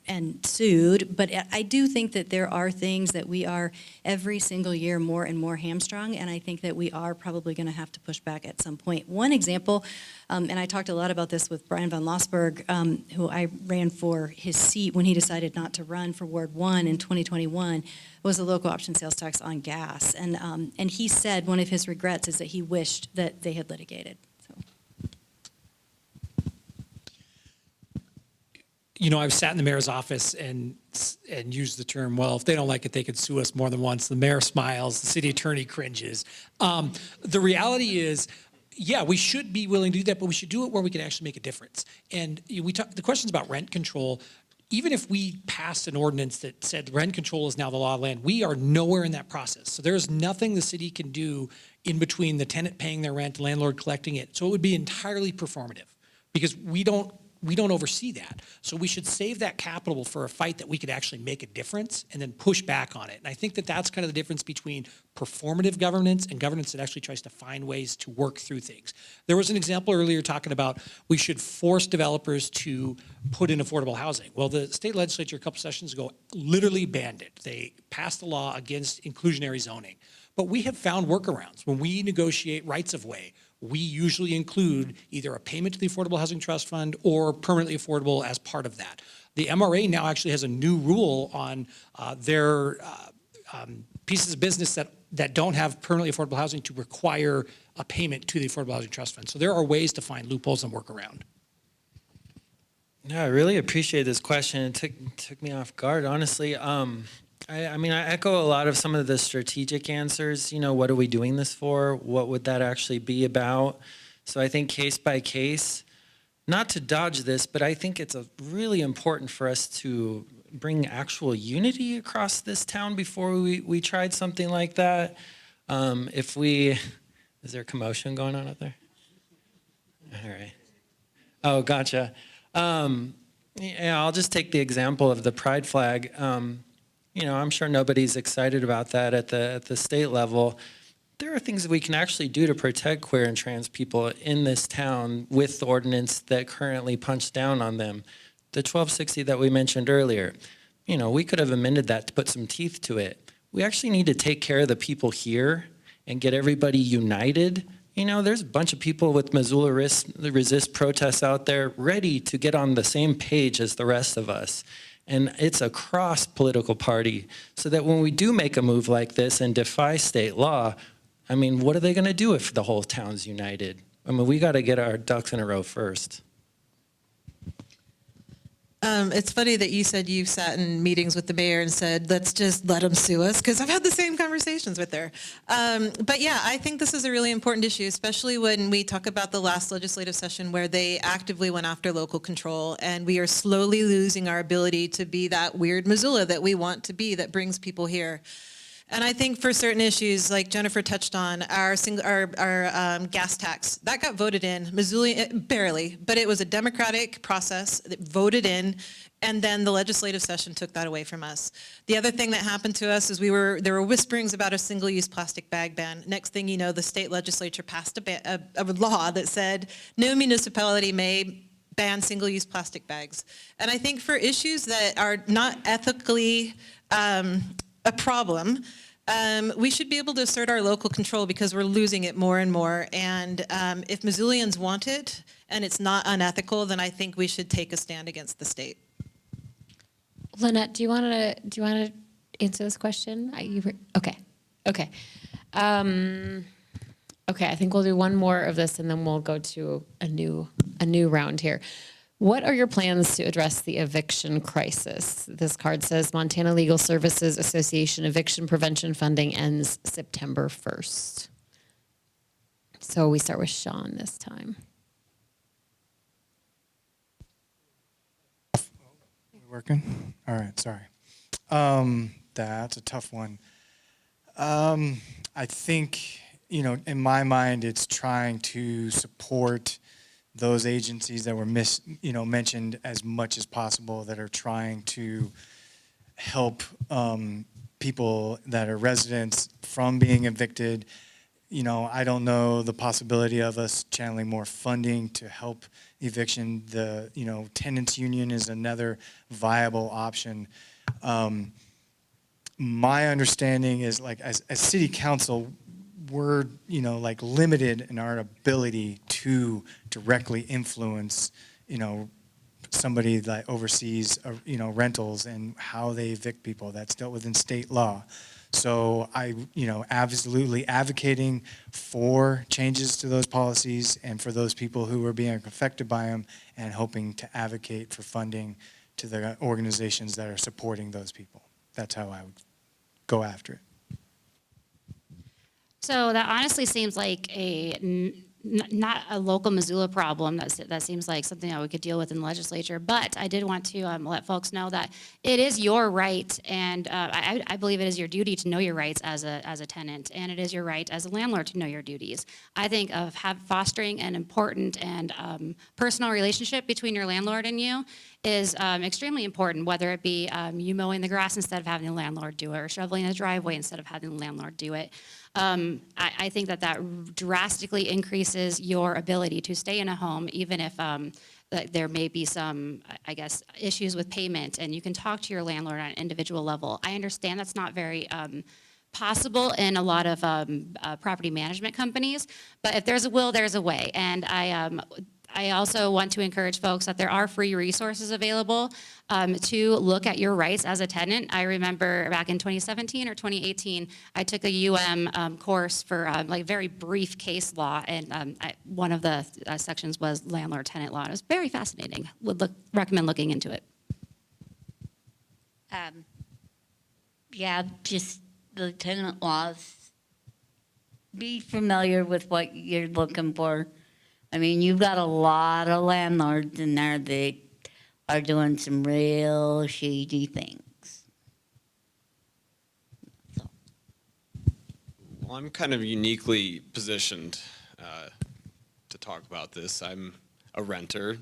and sued, but I do think that there are things that we are every single year more and more hamstrung, and I think that we are probably going to have to push back at some point. One example, and I talked a lot about this with Brian von Lossberg, who I ran for his seat when he decided not to run for Ward 1 in 2021, was a local option sales tax on gas. And he said one of his regrets is that he wished that they had litigated. I've sat in the mayor's office and used the term, well, if they don't like it, they could sue us more than once. The mayor smiles, the city attorney cringes. The reality is, yeah, we should be willing to do that, but we should do it where we can actually make a difference. And the questions about rent control, even if we passed an ordinance that said rent control is now the law of the land, we are nowhere in that process. So there's nothing the city can do in between the tenant paying their rent, landlord collecting it. So it would be entirely performative because we don't oversee that. So we should save that capital for a fight that we could actually make a difference and then push back on it. And I think that that's kind of the difference between performative governance and governance that actually tries to find ways to work through things. There was an example earlier talking about we should force developers to put in affordable housing. Well, the state legislature a couple sessions ago literally banned it. They passed a law against inclusionary zoning. But we have found workarounds. When we negotiate rights of way, we usually include either a payment to the Affordable Housing Trust Fund or permanently affordable as part of that. The MRA now actually has a new rule on their pieces of business that don't have permanently affordable housing to require a payment to the Affordable Housing Trust Fund. So there are ways to find loopholes and work around. Yeah, I really appreciate this question. It took me off guard, honestly. I mean, I echo a lot of some of the strategic answers. What are we doing this for? What would that actually be about? So I think case by case, not to dodge this, but I think it's really important for us to bring actual unity across this town before we tried something like that. Is there a commotion going on out there? All right. Oh, gotcha. Yeah, I'll just take the example of the pride flag. I'm sure nobody's excited about that at the state level. There are things that we can actually do to protect queer and trans people in this town with the ordinance that currently punch down on them. The 1260 that we mentioned earlier, we could have amended that to put some teeth to it. We actually need to take care of the people here and get everybody united. There's a bunch of people with Missoula Resist protests out there ready to get on the same page as the rest of us. And it's across political party, so that when we do make a move like this and defy state law, I mean, what are they going to do if the whole town's united? I mean, we got to get our ducks in a row first. It's funny that you said you've sat in meetings with the mayor and said, let's just let them sue us, because I've had the same conversations with her. But yeah, I think this is a really important issue, especially when we talk about the last legislative session where they actively went after local control, and we are slowly losing our ability to be that weird Missoula that we want to be, that brings people here. And I think for certain issues, like Jennifer touched on, our gas tax, that got voted in, Missoula, barely, but it was a democratic process that voted in, and then the legislative session took that away from us. The other thing that happened to us is there were whisperings about a single-use plastic bag ban. Next thing you know, the state legislature passed a law that said no municipality may ban single-use plastic bags. And I think for issues that are not ethically a problem, We should be able to assert our local control because we're losing it more and more. And if Missoulians want it and it's not unethical, then I think we should take a stand against the state. Lynette, do you want to answer this question? Okay. Okay. Okay, I think we'll do one more of this and then we'll go to a new round here. What are your plans to address the eviction crisis? This card says Montana Legal Services Association eviction prevention funding ends September 1st. So we start with Sean this time. Working? All right, sorry. That's a tough one. I think, in my mind, it's trying to support those agencies that were mentioned as much as possible that are trying to help people that are residents from being evicted. I don't know the possibility of us channeling more funding to help eviction. The, tenants union is another viable option. My understanding is as city council, we're, limited in our ability to directly influence, somebody that oversees, rentals and how they evict people. That's dealt with in state law. So I, absolutely advocating for changes to those policies and for those people who are being affected by them and hoping to advocate for funding to the organizations that are supporting those people. That's how I would go after it. So that honestly seems like not a local Missoula problem. That seems like something that we could deal with in the legislature. But I did want to let folks know that it is your right, and I believe it is your duty to know your rights as a tenant, and it is your right as a landlord to know your duties. I think of fostering an important and personal relationship between your landlord and you is extremely important, whether it be you mowing the grass instead of having the landlord do it, or shoveling a driveway instead of having the landlord do it. I think that drastically increases your ability to stay in a home, even if there may be some, issues with payment, and you can talk to your landlord on an individual level. I understand that's not very possible in a lot of property management companies, but if there's a will, there's a way. And I also want to encourage folks that there are free resources available to look at your rights as a tenant. I remember back in 2017 or 2018, I took a course for very brief case law, and one of the sections was landlord-tenant law. It was very fascinating. Would recommend looking into it. Yeah, just the tenant laws. Be familiar with what you're looking for. I mean, you've got a lot of landlords in there that are doing some real shady things. So. Well, I'm kind of uniquely positioned to talk about this. I'm a renter,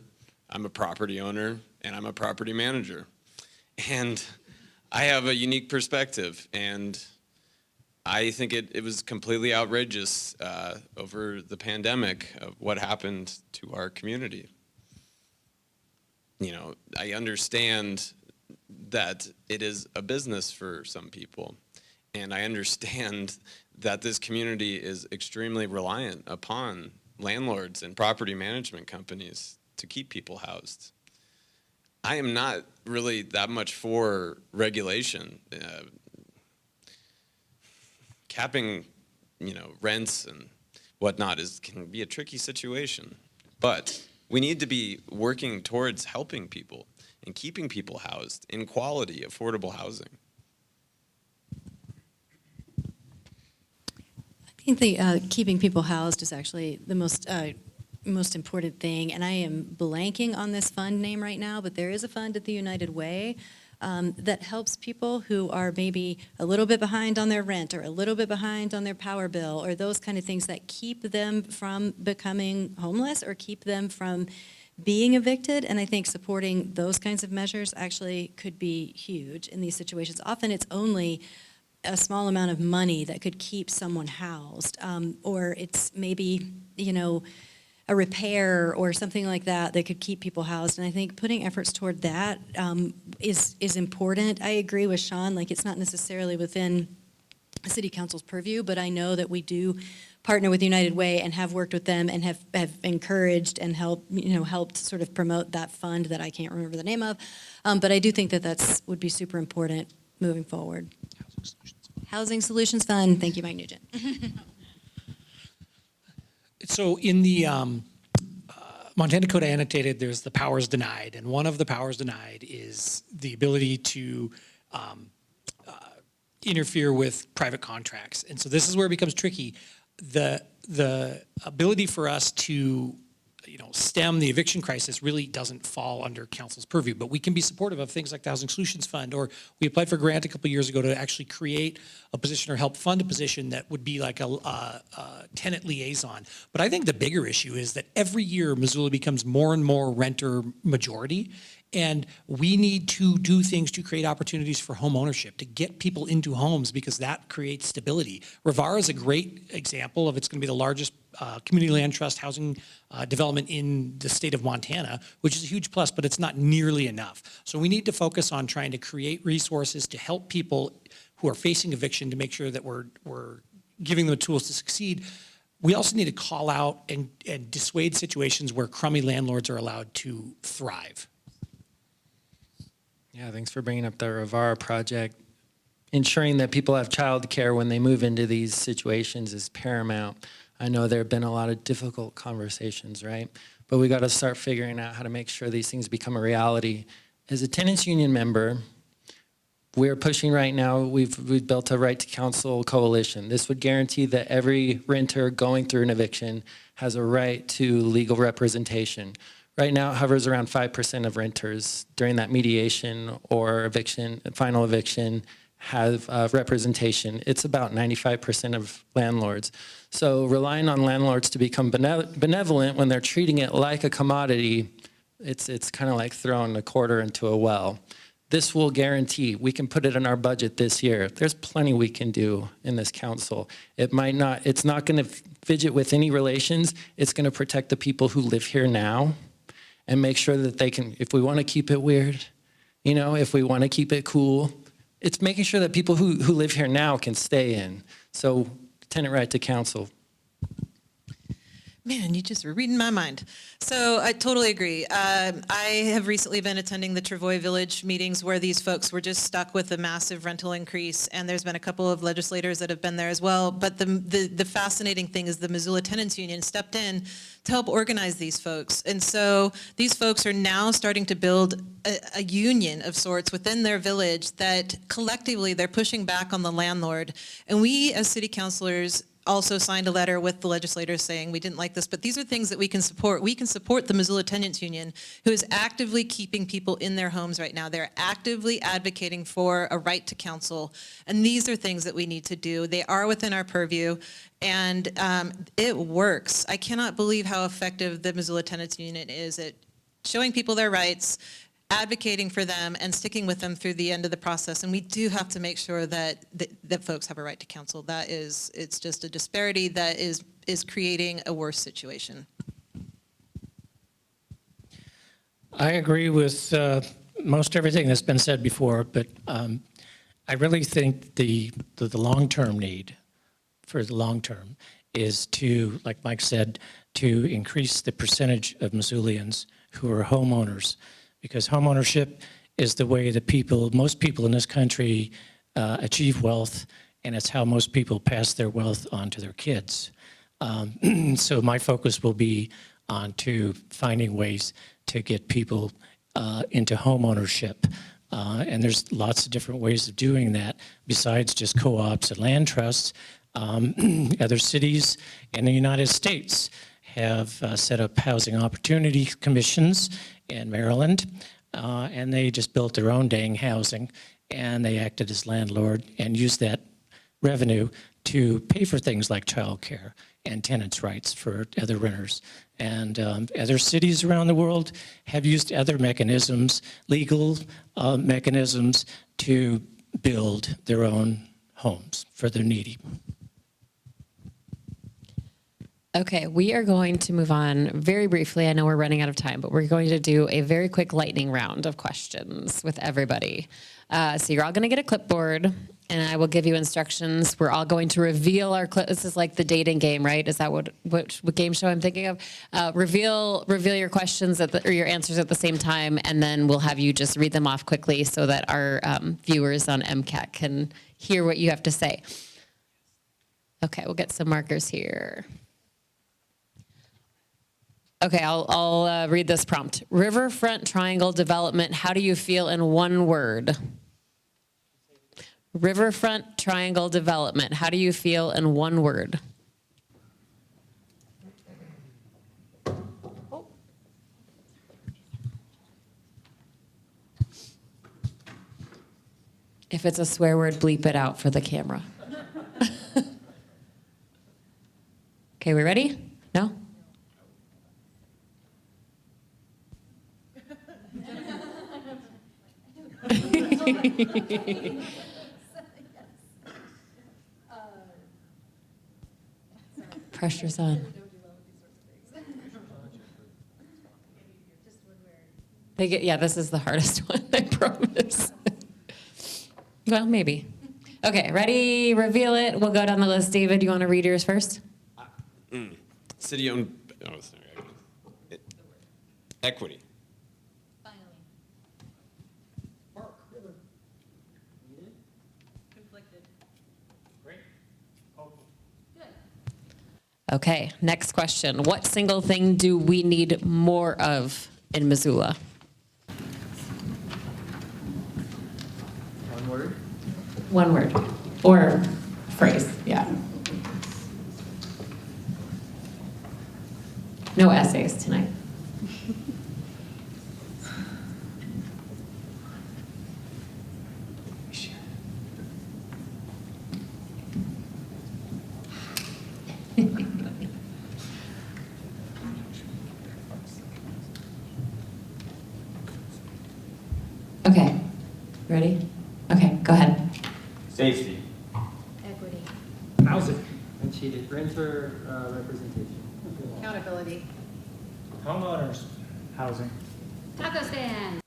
I'm a property owner, and I'm a property manager. And I have a unique perspective, and I think it was completely outrageous over the pandemic of what happened to our community. I understand that it is a business for some people, and I understand that this community is extremely reliant upon landlords and property management companies to keep people housed. I am not really that much for regulation. Capping, rents and whatnot can be a tricky situation. But we need to be working towards helping people and keeping people housed in quality, affordable housing. I think the keeping people housed is actually the most important thing, and I am blanking on this fund name right now, but there is a fund at the United Way that helps people who are maybe a little bit behind on their rent or a little bit behind on their power bill or those kind of things that keep them from becoming homeless or keep them from being evicted. And I think supporting those kinds of measures actually could be huge in these situations. Often it's only a small amount of money that could keep someone housed, or it's maybe, a repair or something like that that could keep people housed. And I think putting efforts toward that is important. I agree with Sean, it's not necessarily within City Council's purview, but I know that we do partner with United Way and have worked with them and have encouraged and helped sort of promote that fund that I can't remember the name of. But I do think that would be super important moving forward. Housing Solutions Fund. Thank you, Mike Nugent. So in the Montana Code Annotated, there's the powers denied, and one of the powers denied is the ability to interfere with private contracts. And so this is where it becomes tricky. The ability for us to stem the eviction crisis really doesn't fall under council's purview, but we can be supportive of things like the Housing Solutions Fund, or we applied for a grant a couple of years ago to actually create a position or help fund a position that would be like a tenant liaison. But I think the bigger issue is that every year Missoula becomes more and more renter majority, and we need to do things to create opportunities for home ownership, to get people into homes, because that creates stability. Rivara is a great example of, it's going to be the largest community land trust housing development in the state of Montana, which is a huge plus, but it's not nearly enough. So we need to focus on trying to create resources to help people who are facing eviction, to make sure that we're giving them the tools to succeed. We also need to call out and dissuade situations where crummy landlords are allowed to thrive. Yeah, thanks for bringing up the Rivara project. Ensuring that people have childcare when they move into these situations is paramount. I know there have been a lot of difficult conversations, right? But we got to start figuring out how to make sure these things become a reality. As a tenants union member, we're pushing right now, we've built a right to counsel coalition. This would guarantee that every renter going through an eviction has a right to legal representation. Right now, it hovers around 5% of renters during that mediation or eviction, final eviction, have representation. It's about 95% of landlords. So relying on landlords to become benevolent when they're treating it like a commodity, it's kind of like throwing a quarter into a well. This will guarantee, we can put it in our budget this year. There's plenty we can do in this council. It's not going to fidget with any relations. It's going to protect the people who live here now, and make sure that they can, if we want to keep it weird, if we want to keep it cool, it's making sure that people who live here now can stay in. So tenant right to counsel. Man, you just were reading my mind. So I totally agree. I have recently been attending the Travoy Village meetings where these folks were just stuck with a massive rental increase, and there's been a couple of legislators that have been there as well. But the fascinating thing is the Missoula Tenants Union stepped in to help organize these folks. And so these folks are now starting to build a union of sorts within their village that collectively they're pushing back on the landlord. And we as city councilors also signed a letter with the legislators saying we didn't like this, but these are things that we can support. We can support the Missoula Tenants Union, who is actively keeping people in their homes right now. They're actively advocating for a right to counsel, and these are things that we need to do. They are within our purview, and it works. I cannot believe how effective the Missoula Tenants Union is at showing people their rights, advocating for them, and sticking with them through the end of the process. And we do have to make sure that folks have a right to counsel. It's just a disparity that is creating a worse situation. I agree with most everything that's been said before, but I really think the long-term need for the long term is to, like Mike said, to increase the percentage of Missoulians who are homeowners, because homeownership is the way that most people in this country achieve wealth, and it's how most people pass their wealth on to their kids. So my focus will be on to finding ways to get people into homeownership. And there's lots of different ways of doing that besides just co-ops and land trusts. Other cities in the United States have set up housing opportunity commissions in Maryland, and they just built their own dang housing, and they acted as landlord and used that revenue to pay for things like childcare and tenants' rights for other renters. And other cities around the world have used other mechanisms, legal mechanisms, to build their own homes for the needy. Okay, we are going to move on very briefly. I know we're running out of time, but we're going to do a very quick lightning round of questions with everybody. So you're all going to get a clipboard, and I will give you instructions. We're all going to reveal our clip. This is like the dating game, right? Is that what game show I'm thinking of? Reveal your questions or your answers at the same time, and then we'll have you just read them off quickly so that our viewers on MCAT can hear what you have to say. Okay, we'll get some markers here. Okay, I'll read this prompt. Riverfront Triangle Development, how do you feel in one word? Riverfront Triangle Development, how do you feel in one word? If it's a swear word, bleep it out for the camera. Okay, we ready? No? Pressure's on. This is the hardest one, I promise. Well, maybe. Okay, ready? Reveal it. We'll go down the list. David, you want to read yours first? City-owned, equity. Okay, next question. What single thing do we need more of in Missoula? One word? One word. Or phrase, yeah. No essays tonight. Okay, ready? Okay, go ahead. Safety. Equity. Housing. I cheated. Renter representation. Accountability. Homeowners. Housing. Taco stand.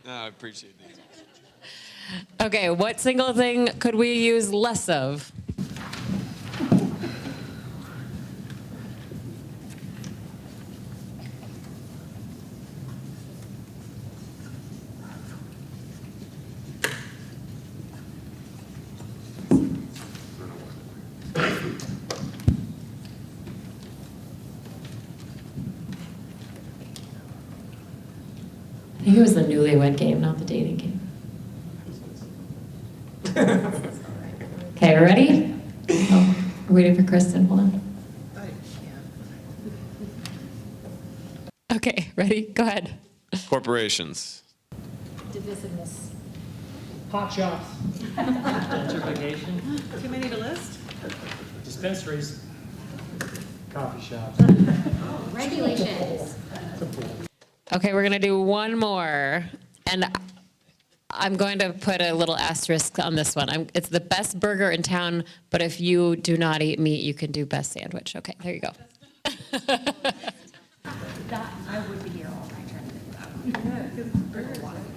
I appreciate these. Okay, what single thing could we use less of? I think it was the newlywed game, not the dating game. Okay, ready? Oh, we're waiting for Kristen, hold on. Okay, ready? Go ahead. Corporations. Divisiveness. Hot shops. Gentrification. Too many to list? Dispensaries. Coffee shops. Regulations. Okay, we're gonna do one more, and I'm going to put a little asterisk on this one. It's the best burger in town, but if you do not eat meat, you can do best sandwich. Okay, there you go. I would be here all night trying to think about it.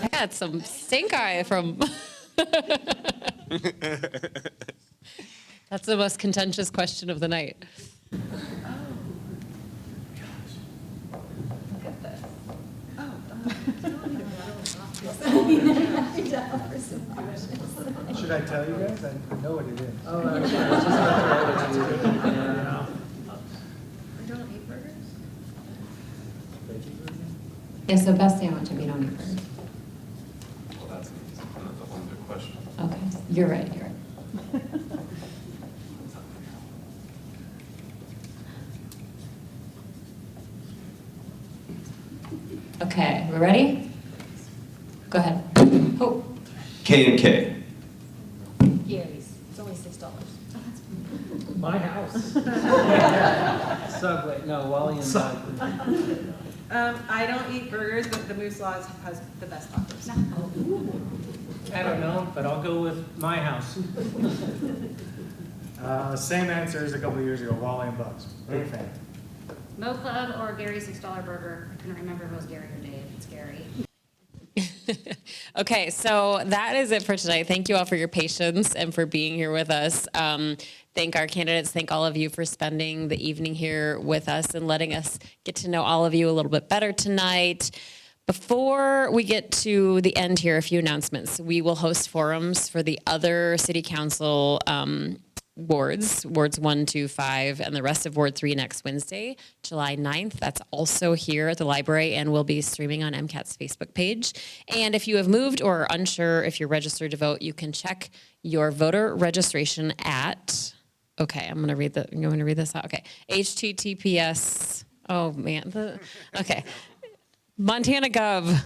I got some stink eye from. That's the most contentious question of the night. Should I tell you guys? I know what it is. Oh, I'm sorry. I was just about to write it to you. Yeah. We don't eat burgers? Yeah, so best sandwich if you don't eat burgers. Well, that's not the whole new question. Okay, you're right, you're right. Okay, we ready? Go ahead. Oh. K&K. Gary's. It's only $6. My house. Subway. No, Wally and Doug. I don't eat burgers, but the Moose Laws has the best tacos. I don't know, but I'll go with my house. Same answer as a couple of years ago, Wally and Bugs. Big fan. Mo Club or Gary's $6 burger. I couldn't remember if it was Gary or Dave. It's Gary. Okay, so that is it for tonight. Thank you all for your patience and for being here with us. Thank our candidates. Thank all of you for spending the evening here with us and letting us get to know all of you a little bit better tonight. Before we get to the end here, a few announcements. We will host forums for the other city council wards 1, 2, 5, and the rest of Ward 3 next Wednesday, July 9th. That's also here at the library and will be streaming on MCAT's Facebook page. And if you have moved or are unsure if you're registered to vote, you can check your voter registration at, okay, I'm going to read this out. Okay, HTTPS, oh man, okay. Montana.gov,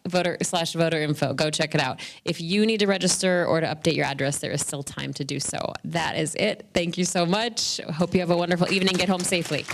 voter/voter info. Go check it out. If you need to register or to update your address, there is still time to do so. That is it. Thank you so much. Hope you have a wonderful evening. Get home safely.